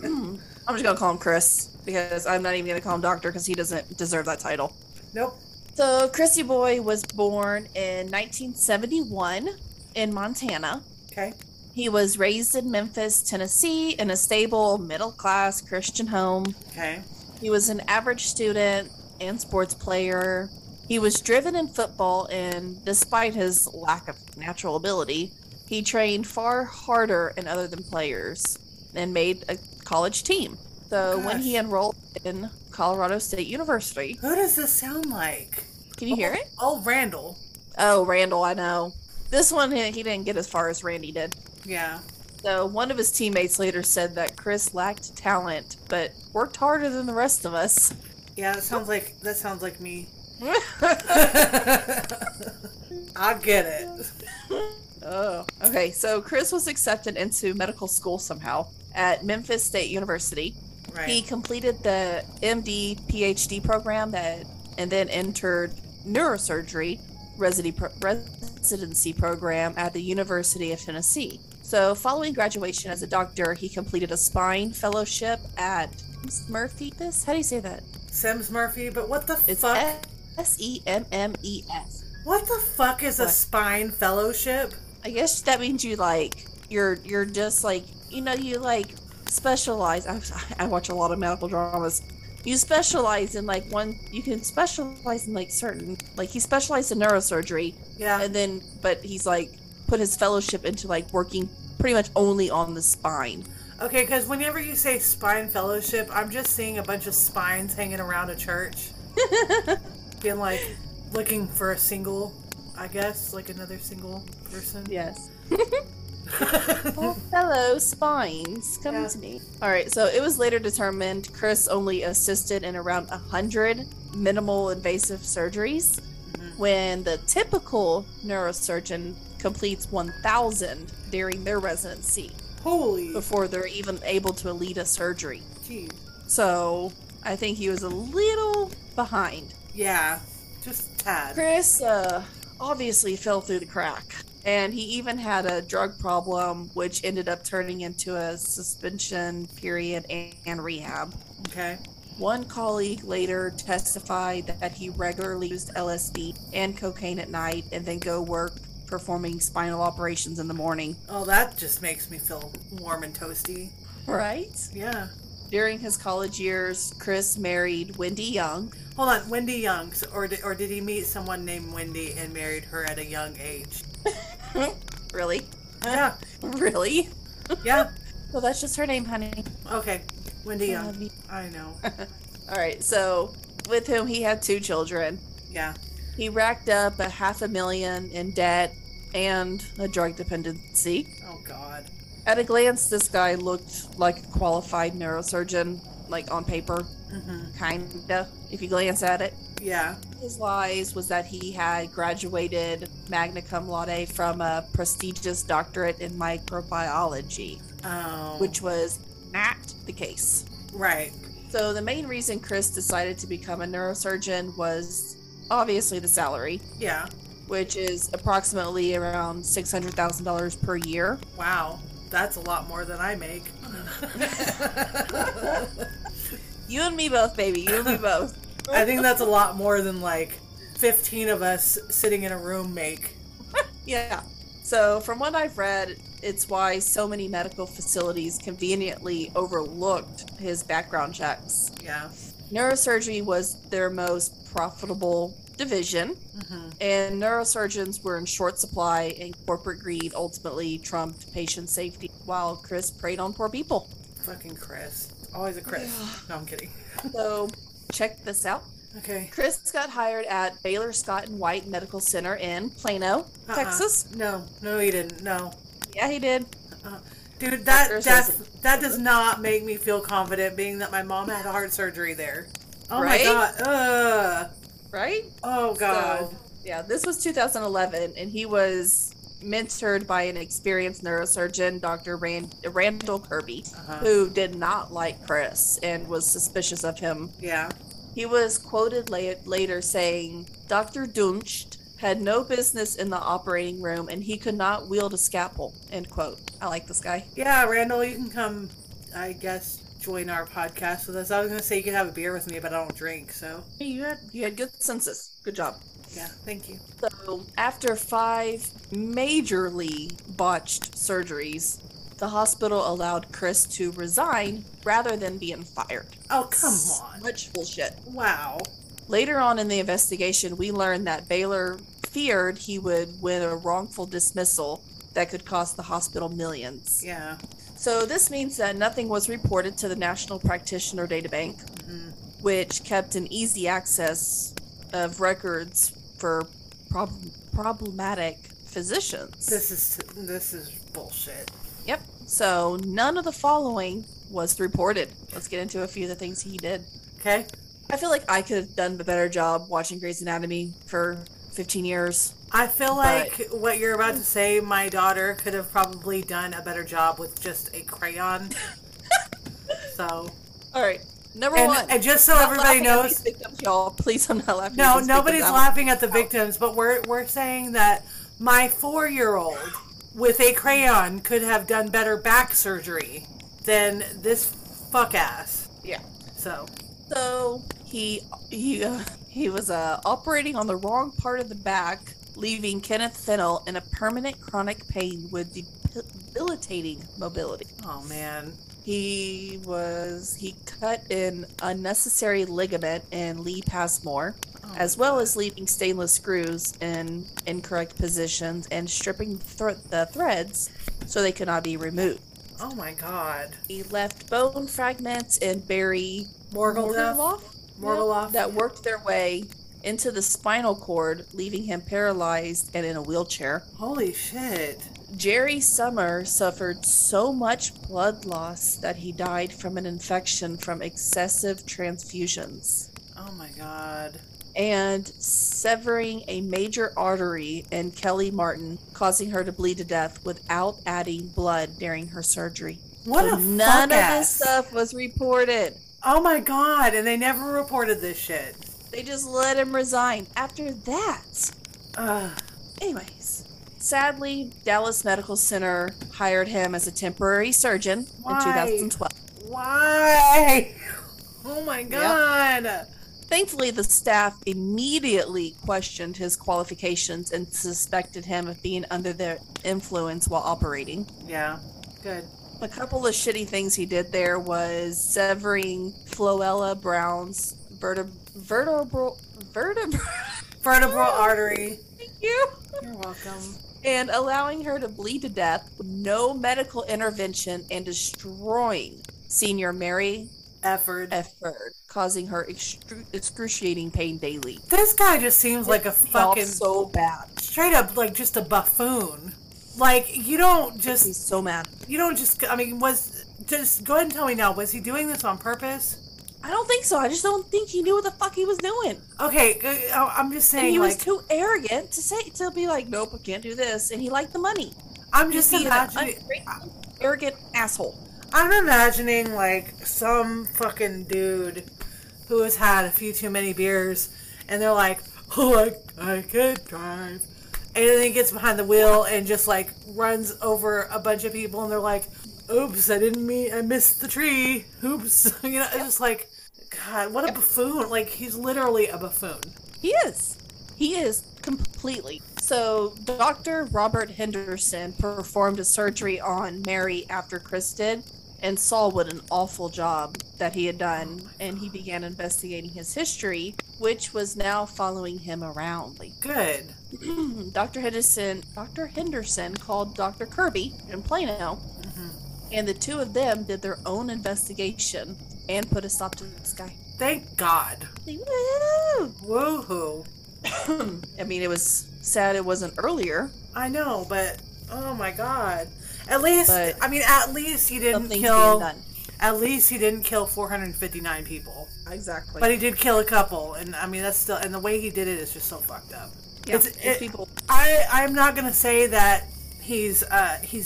I'm just gonna call him Chris, because I'm not even gonna call him Doctor, because he doesn't deserve that title. Nope. So, Chrissy Boy was born in 1971 in Montana. Okay. He was raised in Memphis, Tennessee, in a stable, middle-class Christian home. Okay. He was an average student and sports player. He was driven in football, and despite his lack of natural ability, he trained far harder in other than players and made a college team. So when he enrolled in Colorado State University... Who does this sound like? Can you hear it? Oh, Randall. Oh, Randall, I know. This one, he didn't get as far as Randy did. Yeah. So one of his teammates later said that Chris lacked talent, but worked harder than the rest of us. Yeah, that sounds like me. I get it. Oh, okay. So Chris was accepted into medical school somehow at Memphis State University. Right. He completed the MD PhD program and then entered neurosurgery residency program at the University of Tennessee. So following graduation as a doctor, he completed a spine fellowship at Murphy. How do you say that? Sims Murphy, but what the It's fuck? SEMMES. What the fuck is a spine fellowship? I guess that means you're just like, you like specialize. I watch a lot of medical dramas. You specialize in like you can specialize in like certain, like he specialized in neurosurgery. Yeah. And then, but he's like put his fellowship into like working pretty much only on the spine. Okay, because whenever you say spine fellowship, I'm just seeing a bunch of spines hanging around a church. Being like, looking for a single, I guess, like another single person. Yes. Oh, hello, spines. Come to me. Alright, so it was later determined Chris only assisted in around 100 minimal invasive surgeries, when the typical neurosurgeon completes 1,000 during their residency. Holy. Before they're even able to lead a surgery. Jeez. So, I think he was a little behind. Yeah, just a tad. Chris obviously fell through the crack. And he even had a drug problem, which ended up turning into a suspension period and rehab. Okay. One colleague later testified that he regularly used LSD and cocaine at night and then go work performing spinal operations in the morning. Oh, that just makes me feel warm and toasty. Right? Yeah. During his college years, Chris married Wendy Young. Hold on, Wendy Young, or did he meet someone named Wendy and married her at a young age? Really? Yeah. Really? Yeah. Well, that's just her name, honey. Okay, Wendy Young. I know. All right, so with whom he had 2 children. Yeah. He racked up $500,000 in debt and a drug dependency. Oh, God. At a glance, this guy looked like a qualified neurosurgeon, like on paper, kinda, if you glance at it. Yeah. His lies was that he had graduated magna cum laude from a prestigious doctorate in microbiology, which was not the case. Right. So the main reason Chris decided to become a neurosurgeon was obviously the salary. Yeah. Which is approximately around $600,000 per year. Wow. That's a lot more than I make. You and me both, baby. You and me both. I think that's a lot more than like 15 of us sitting in a room make. Yeah. So from what I've read, it's why so many medical facilities conveniently overlooked his background checks. Yeah. Neurosurgery was their most profitable division, and neurosurgeons were in short supply, and corporate greed ultimately trumped patient safety, while Chris preyed on poor people. Fucking Chris. Always a Chris. No, I'm kidding. So, check this out. Okay. Chris got hired at Baylor Scott and White Medical Center in Plano, Texas. No, he didn't. No. Yeah, he did. Dude, that does not make me feel confident, being that my mom had heart surgery there. Oh Right? my god. Right? Oh god. So, yeah, this was 2011, and he was mentored by an experienced neurosurgeon, Dr. Randall Kirby, who did not like Chris and was suspicious of him. Yeah. He was quoted later saying, Dr. Dunst had no business in the operating room, and he could not wield a scalpel, end quote. I like this guy. Yeah, Randall, you can come, I guess, join our podcast with us. I was going to say you could have a beer with me, but I don't drink, so. Hey, you had good senses. Good job. Yeah, thank you. So, after 5 majorly botched surgeries, the hospital allowed Chris to resign rather than being fired. Oh, come on. Much bullshit. Wow. Later on in the investigation, we learned that Baylor feared he would win a wrongful dismissal that could cost the hospital millions. Yeah. So this means that nothing was reported to the National Practitioner Databank, which kept an easy access of records for problematic physicians. This is bullshit. Yep. So none of the following was reported. Let's get into a few of the things he did. Okay. I feel like I could have done a better job watching Grey's Anatomy for 15 years. I feel like what you're about to say, my daughter could have probably done a better job with just a crayon. So. All right. Number one. And just so everybody knows. Victims, y'all. Please, I'm not laughing. No, nobody's laughing at the victims, but we're saying that my 4-year-old with a crayon could have done better back surgery than this fuck ass. Yeah. So he was operating on the wrong part of the back, leaving Kenneth Fennell in a permanent chronic pain with debilitating mobility. Oh man. He cut an unnecessary ligament in Lee Passmore, as well as leaving stainless screws in incorrect positions and stripping the threads so they could not be removed. Oh my god. He left bone fragments and Barry Morgulloff that worked their way into the spinal cord, leaving him paralyzed and in a wheelchair. Holy shit. Jerry Summer suffered so much blood loss that he died from an infection from excessive transfusions. Oh my god. And severing a major artery in Kelly Martin, causing her to bleed to death without adding blood during her surgery. None of this stuff was reported. Oh my god, and they never reported this shit. They just let him resign after that. Anyways, sadly, Dallas Medical Center hired him as a temporary surgeon in 2012. Why? Oh my god. Yep. Thankfully, the staff immediately questioned his qualifications and suspected him of being under their influence while operating. Yeah, good. A couple of shitty things he did there was severing Floella Brown's vertebral artery. Thank you. You're welcome. And allowing her to bleed to death with no medical intervention and destroying Senior Mary Efford, causing her excruciating pain daily. This guy just seems like a fucking so bad. Straight up, like just a buffoon. Like you don't just. He's so mad. You don't just. I mean, just go ahead and tell me now. Was he doing this on purpose? I don't think so. I just don't think he knew what the fuck he was doing. Okay, I'm just saying. And he was too arrogant to be like, nope, I can't do this. And he liked the money. I'm just imagining arrogant asshole. I'm imagining like some fucking dude who has had a few too many beers, and they're like, "Oh, I can't drive," and then he gets behind the wheel and just like runs over a bunch of people, and they're like, "Oops, I missed the tree. Oops," you know. It's just like, God, what a buffoon! Like he's literally a buffoon. He is completely. So Dr. Robert Henderson performed a surgery on Mary after Chris did, and saw what an awful job that he had done, and he began investigating his history, which was now following him around. Good. Dr. Henderson called Dr. Kirby in Plano, and the two of them did their own investigation and put a stop to this guy. Thank God. Woo! Woohoo. I mean, it was sad it wasn't earlier. I know, but oh my God. At least, But at least he didn't something's kill. being done. At least he didn't kill 459 people. Exactly. But he did kill a couple, and I mean that's still. And the way he did it is just so fucked up. Yeah, people. I'm not gonna say that he's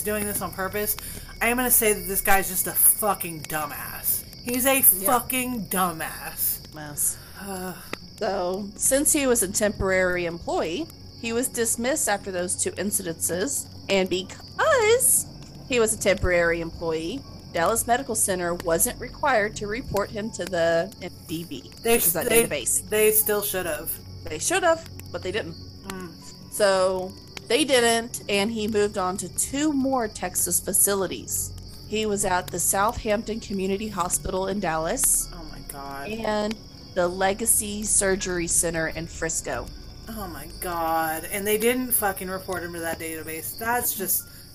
doing this on purpose. I am gonna say that this guy's just a fucking dumbass. He's a fucking dumbass. Mess. So, since he was a temporary employee, he was dismissed after those 2 incidences, and because he was a temporary employee, Dallas Medical Center wasn't required to report him to the MDB, which is that database. They still should have. They should have, but they didn't. So, they didn't, and he moved on to 2 more Texas facilities. He was at the Southampton Community Hospital in Dallas. Oh my god. And the Legacy Surgery Center in Frisco. Oh my god. And they didn't fucking report him to that database.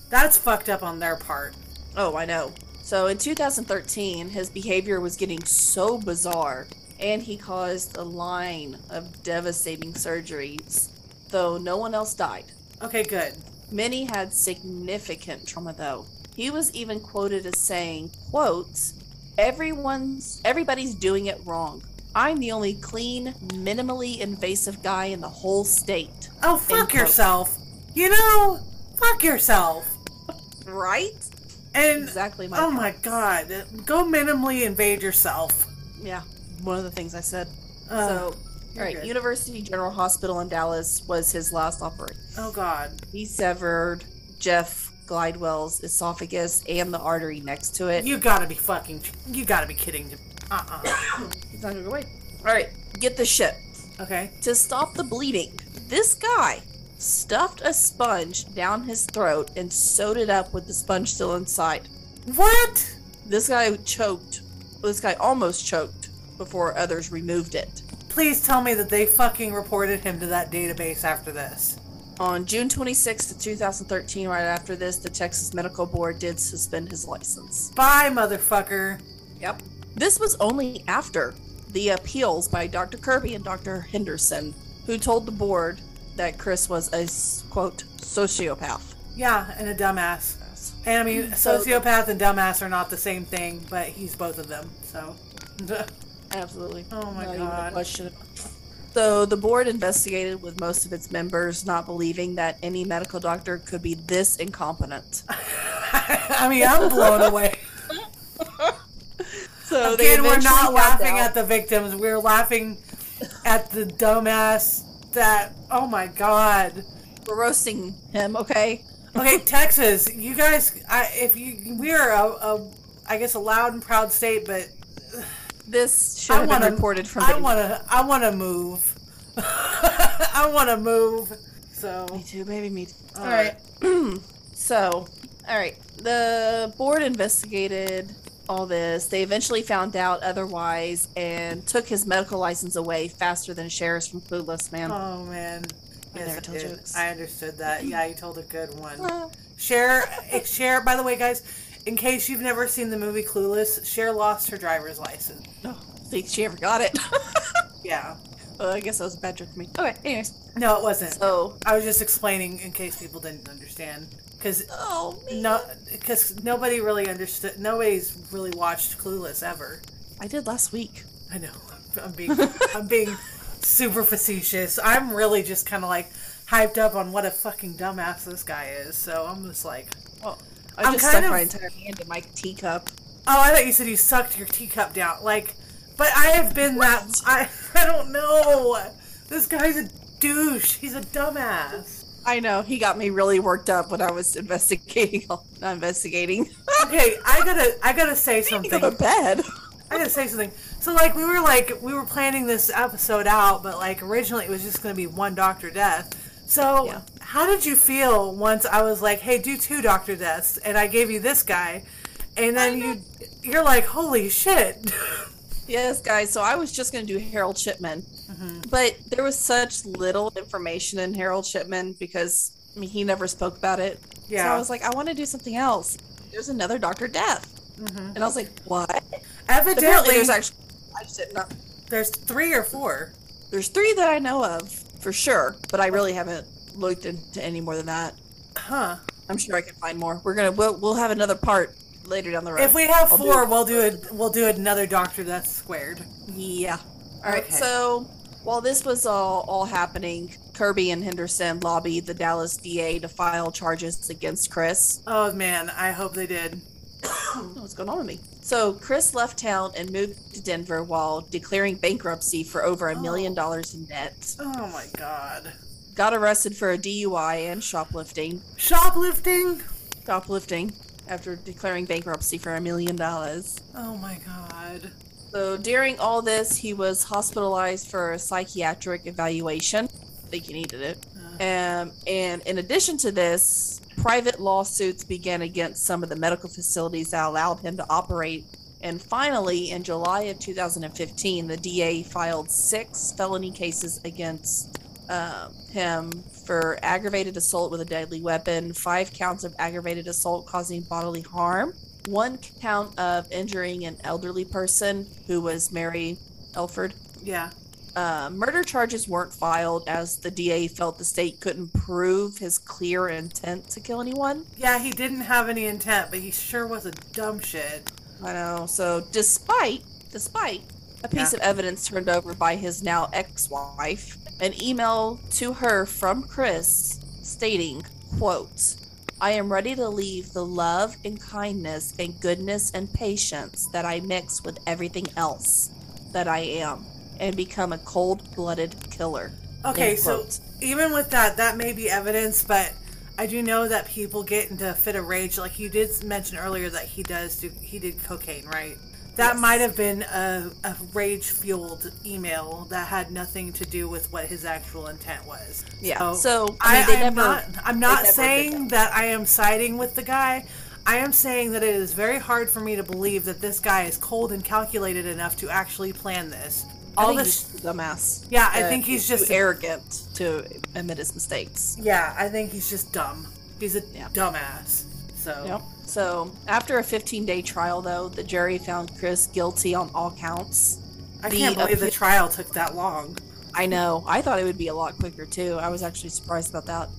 That's fucked up on their part. Oh, I know. So in 2013, his behavior was getting so bizarre, and he caused a line of devastating surgeries, though no one else died. Okay, good. Many had significant trauma, though. He was even quoted as saying, quote, everybody's doing it wrong. I'm the only clean, minimally invasive guy in the whole state. Oh, fuck yourself. You know, fuck yourself. Right? And exactly my oh my god. Go minimally invade yourself. Yeah, one of the things I said. All right, good. University General Hospital in Dallas was his last operation. Oh god. He severed Jeff Glidewell's esophagus and the artery next to it. You gotta be kidding. He's not gonna go away. Alright, get this shit. Okay. To stop the bleeding, this guy stuffed a sponge down his throat and sewed it up with the sponge still inside. What? This guy choked. This guy almost choked before others removed it. Please tell me that they fucking reported him to that database after this. On June 26th of 2013, right after this, the Texas Medical Board did suspend his license. Bye, motherfucker. Yep. This was only after the appeals by Dr. Kirby and Dr. Henderson, who told the board that Chris was a, quote, sociopath. Yeah, and a dumbass. Yes. And I mean, sociopath and dumbass are not the same thing, but he's both of them, so. Absolutely. Oh my not god. Even a question. So the board investigated, with most of its members not believing that any medical doctor could be this incompetent. I mean, I'm blown away. So again, we're not laughing at the victims. We're laughing at the dumbass that, oh my god. We're roasting him, okay? Okay, Texas, you guys, we are I guess a loud and proud state, but this should have been reported from I want to move. I want to move. So me too, baby, me too. All right. So, all right. The board investigated all this. They eventually found out otherwise and took his medical license away faster than sheriffs from Clueless, man. Oh man. Yes, I understood that. Yeah, you told a good one. Cher, by the way, guys, in case you've never seen the movie Clueless, Cher lost her driver's license. Oh, I think she ever got it. Yeah. Well, I guess that was a bad joke for me. Okay, anyways. No, it wasn't. So I was just explaining in case people didn't understand. Because nobody really understood. Nobody's really watched Clueless ever. I did last week. I know. I'm being super facetious. I'm really just kind of like hyped up on what a fucking dumbass this guy is. So I'm just like, well, I just stuck my entire hand in my teacup. Oh, I thought you said you sucked your teacup down. Like, but I have been that. I don't know. This guy's a douche. He's a dumbass. I know. He got me really worked up when I was investigating. Not investigating. Okay, I gotta say something. Go to bed. I gotta say something. So, like, we were planning this episode out, but, like, originally it was just going to be one Dr. Death. So, yeah. How did you feel once I was like, hey, do 2 Dr. Deaths, and I gave you this guy, and then you're like, holy shit. Yes, guys, so I was just going to do Harold Shipman, but there was such little information in Harold Shipman because, I mean, he never spoke about it. Yeah. So I was like, I want to do something else. There's another Dr. Death. And I was like, what? Evidently, apparently there's actually, I just didn't know. There's 3 or 4. There's 3 that I know of for sure, but I really haven't looked into any more than that. Huh. I'm sure I can find more. We'll have another part later down the road. If we have 4, we'll do another Dr. Death Squared. Yeah. All right. So while this was all happening, Kirby and Henderson lobbied the Dallas DA to file charges against Chris. Oh man, I hope they did. What's going on with me? So Chris left town and moved to Denver while declaring bankruptcy for over $1 million in debt. Oh my god. Got arrested for a DUI and shoplifting. Shoplifting After declaring bankruptcy for $1 million. Oh my god. So during all this, he was hospitalized for a psychiatric evaluation. I think he needed it. And in addition to this, private lawsuits began against some of the medical facilities that allowed him to operate. And finally, in July of 2015, the DA filed 6 felony cases against him for aggravated assault with a deadly weapon, 5 counts of aggravated assault causing bodily harm, 1 count of injuring an elderly person who was Mary Elford. Yeah. Murder charges weren't filed as the DA felt the state couldn't prove his clear intent to kill anyone. Yeah, he didn't have any intent, but he sure was a dumb shit. I know. So despite a piece of evidence turned over by his now ex-wife, an email to her from Chris stating, quote, "I am ready to leave the love and kindness and goodness and patience that I mix with everything else that I am and become a cold-blooded killer." Okay, so even with that may be evidence, but I do know that people get into a fit of rage. Like you did mention earlier that he did cocaine, right? That might have been a rage-fueled email that had nothing to do with what his actual intent was. Yeah. I'm not saying that I am siding with the guy. I am saying that it is very hard for me to believe that this guy is cold and calculated enough to actually plan this. I think he's a dumbass. Yeah, I think he's just too arrogant to admit his mistakes. Yeah, I think he's just dumb. He's a dumbass. So. Yep. So, after a 15-day trial, though, the jury found Chris guilty on all counts. I can't believe the trial took that long. I know. I thought it would be a lot quicker, too. I was actually surprised about that.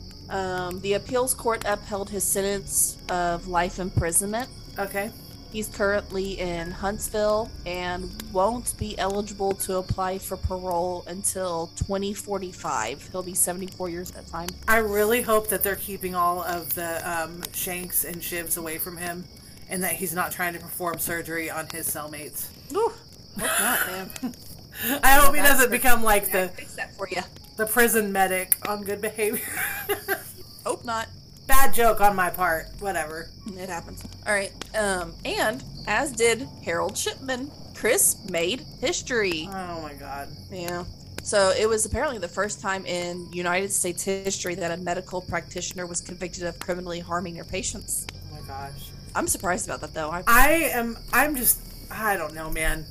The appeals court upheld his sentence of life imprisonment. Okay. He's currently in Huntsville and won't be eligible to apply for parole until 2045. He'll be 74 years at that time. I really hope that they're keeping all of the shanks and shivs away from him and that he's not trying to perform surgery on his cellmates. Ooh, hope not, man. I hope he doesn't become like fix that for you. The prison medic on Good Behavior. Hope not. Bad joke on my part. Whatever. It happens. All right. And as did Harold Shipman, Chris made history. Oh my god. Yeah. So it was apparently the first time in United States history that a medical practitioner was convicted of criminally harming their patients. Oh my gosh. I'm surprised about that, though. I don't know, man.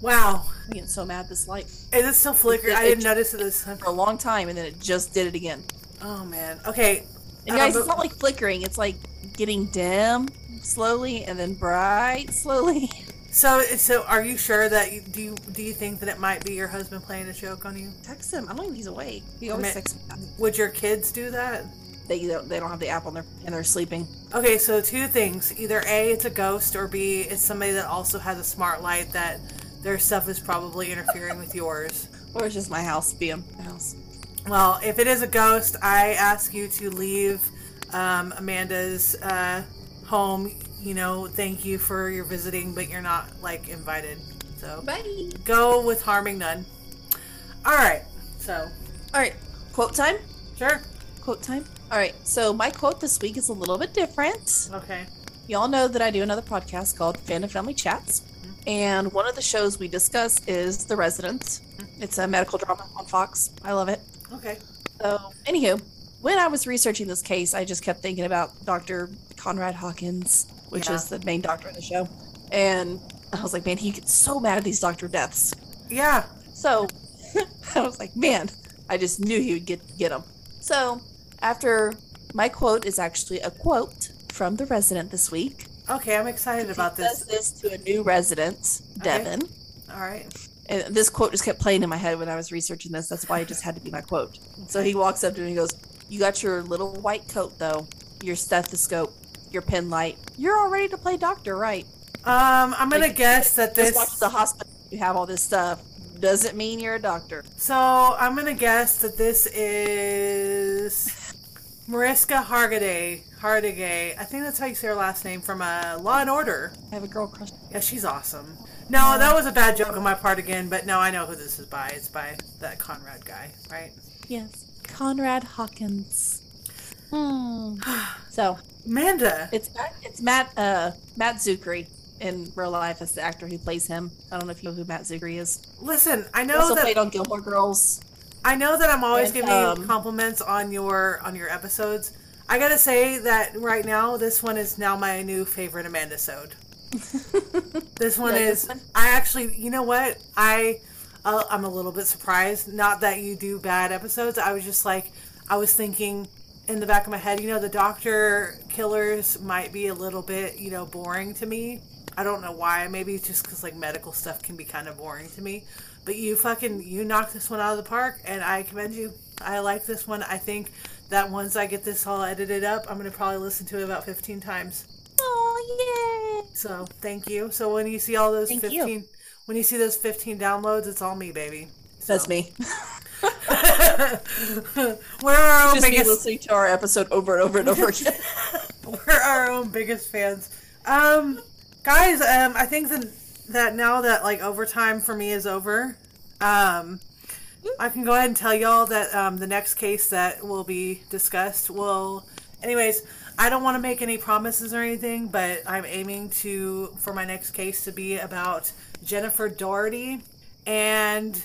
Wow. I'm getting so mad this light. Is it still flickering? I didn't notice it this time. For a long time, and then it just did it again. Oh man. Okay. And guys, it's not like flickering. It's like getting dim slowly and then bright slowly. So are you sure that do you think that it might be your husband playing a joke on you? Text him. I don't think he's awake. He always texts me. Would your kids do that? They don't have the app on and they're sleeping. Okay, so 2 things. Either A, it's a ghost, or B, it's somebody that also has a smart light that their stuff is probably interfering with yours. Or it's just my house being my house. Well, if it is a ghost, I ask you to leave Amanda's home. You know, thank you for your visiting, but you're not, invited. So, bye. Go with harming none. All right. Quote time? Sure. Quote time? All right. So, my quote this week is a little bit different. Okay. Y'all know that I do another podcast called Fan and Family Chats. And one of the shows we discuss is The Resident. It's a medical drama on Fox. I love it. Okay. So, anywho, when I was researching this case, I just kept thinking about Dr. Conrad Hawkins, which is the main doctor in the show. And I was like, man, he gets so mad at these doctor deaths. Yeah. So, I was like, man, I just knew he would get them. So, after my quote is actually a quote from The Resident this week. Okay, I'm excited about this. He says this to a new resident, Devin. Okay. All right. And this quote just kept playing in my head when I was researching this. That's why it just had to be my quote. So he walks up to me and he goes, "You got your little white coat, though. your stethoscope, your pen light. You're all ready to play doctor, right? I'm gonna guess that just watch the hospital. You have all this stuff. Doesn't mean you're a doctor. So I'm gonna guess that this is Mariska Hargitay. I think that's how you say her last name, from Law and Order. I have a girl crush. Yeah, she's awesome. No, that was a bad joke on my part again, but no, I know who this is by. It's by that Conrad guy, right? Yes. Conrad Hawkins. So Amanda. It's Matt Zuckery in real life as the actor who plays him. I don't know if you know who Matt Zuckery is. Listen, I know he also that played on Gilmore Girls. I know that I'm always giving you compliments on your episodes. I gotta say that right now, this one is now my new favorite Amanda-sode. This one is. I actually, you know what? I'm a little bit surprised. Not that you do bad episodes. I was just like, I was thinking in the back of my head, the Doctor Killers might be a little bit, boring to me. I don't know why. Maybe it's just because like medical stuff can be kind of boring to me. But you knocked this one out of the park, and I commend you. I like this one. I think that once I get this all edited up, I'm going to probably listen to it about 15 times. Oh, yay! So, thank you. So when you see all those 15... When you see those 15 downloads, it's all me, baby. So. That's me. We're our own just biggest... listening to our episode over and over and over again. We're our own biggest fans. Guys, I think that now that like overtime for me is over, I can go ahead and tell y'all that the next case that will be discussed will... Anyways, I don't want to make any promises or anything, but I'm aiming for my next case to be about Jennifer Doherty. And,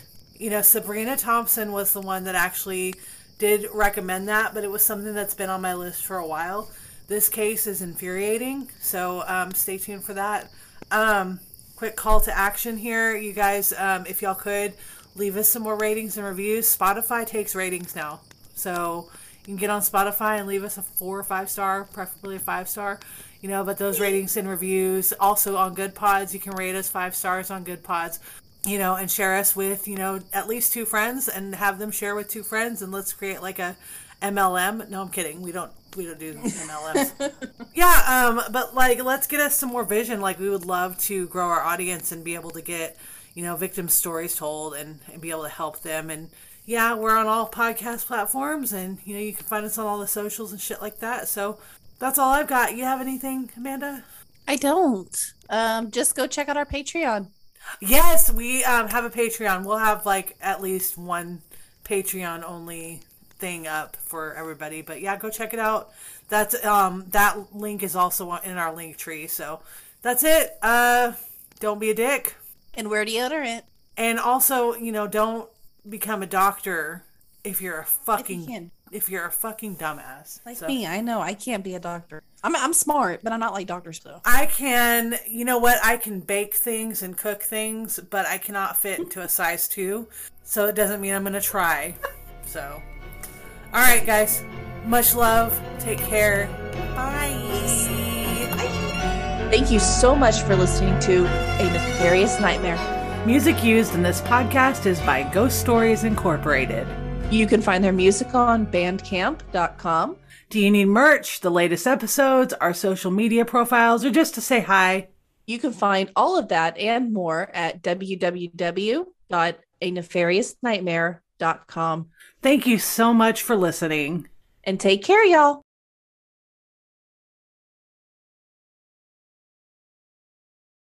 Sabrina Thompson was the one that actually did recommend that, but it was something that's been on my list for a while. This case is infuriating, so stay tuned for that. Quick call to action here. You guys, if y'all could, leave us some more ratings and reviews. Spotify takes ratings now. So you can get on Spotify and leave us a 4 or 5 star, preferably a 5 star. But those ratings and reviews, also on Good Pods, you can rate us 5 stars on Good Pods, and share us with, at least 2 friends, and have them share with 2 friends, and let's create like a MLM. No, I'm kidding. We don't do MLMs. Yeah, but like, let's get us some more vision. Like, we would love to grow our audience and be able to get, victim stories told and be able to help them. And yeah, we're on all podcast platforms, and you can find us on all the socials and shit like that. So that's all I've got. You have anything, Amanda? I don't. Just go check out our Patreon. Yes, we have a Patreon. We'll have like at least one Patreon only thing up for everybody. But yeah, go check it out. That's that link is also in our link tree. So that's it. Don't be a dick. And wear deodorant. And also, don't become a doctor if you're a fucking dumbass. Like me, I know I can't be a doctor. I'm smart, but I'm not like doctors though. I can, I can bake things and cook things, but I cannot fit into a size 2. So it doesn't mean I'm going to try. So, all right, guys. Much love. Take care. Bye. Bye. Thank you so much for listening to A Nefarious Nightmare. Music used in this podcast is by Ghost Stories Incorporated. You can find their music on bandcamp.com. Do you need merch, the latest episodes, our social media profiles, or just to say hi? You can find all of that and more at www.anefariousnightmare.com. Thank you so much for listening. And take care, y'all.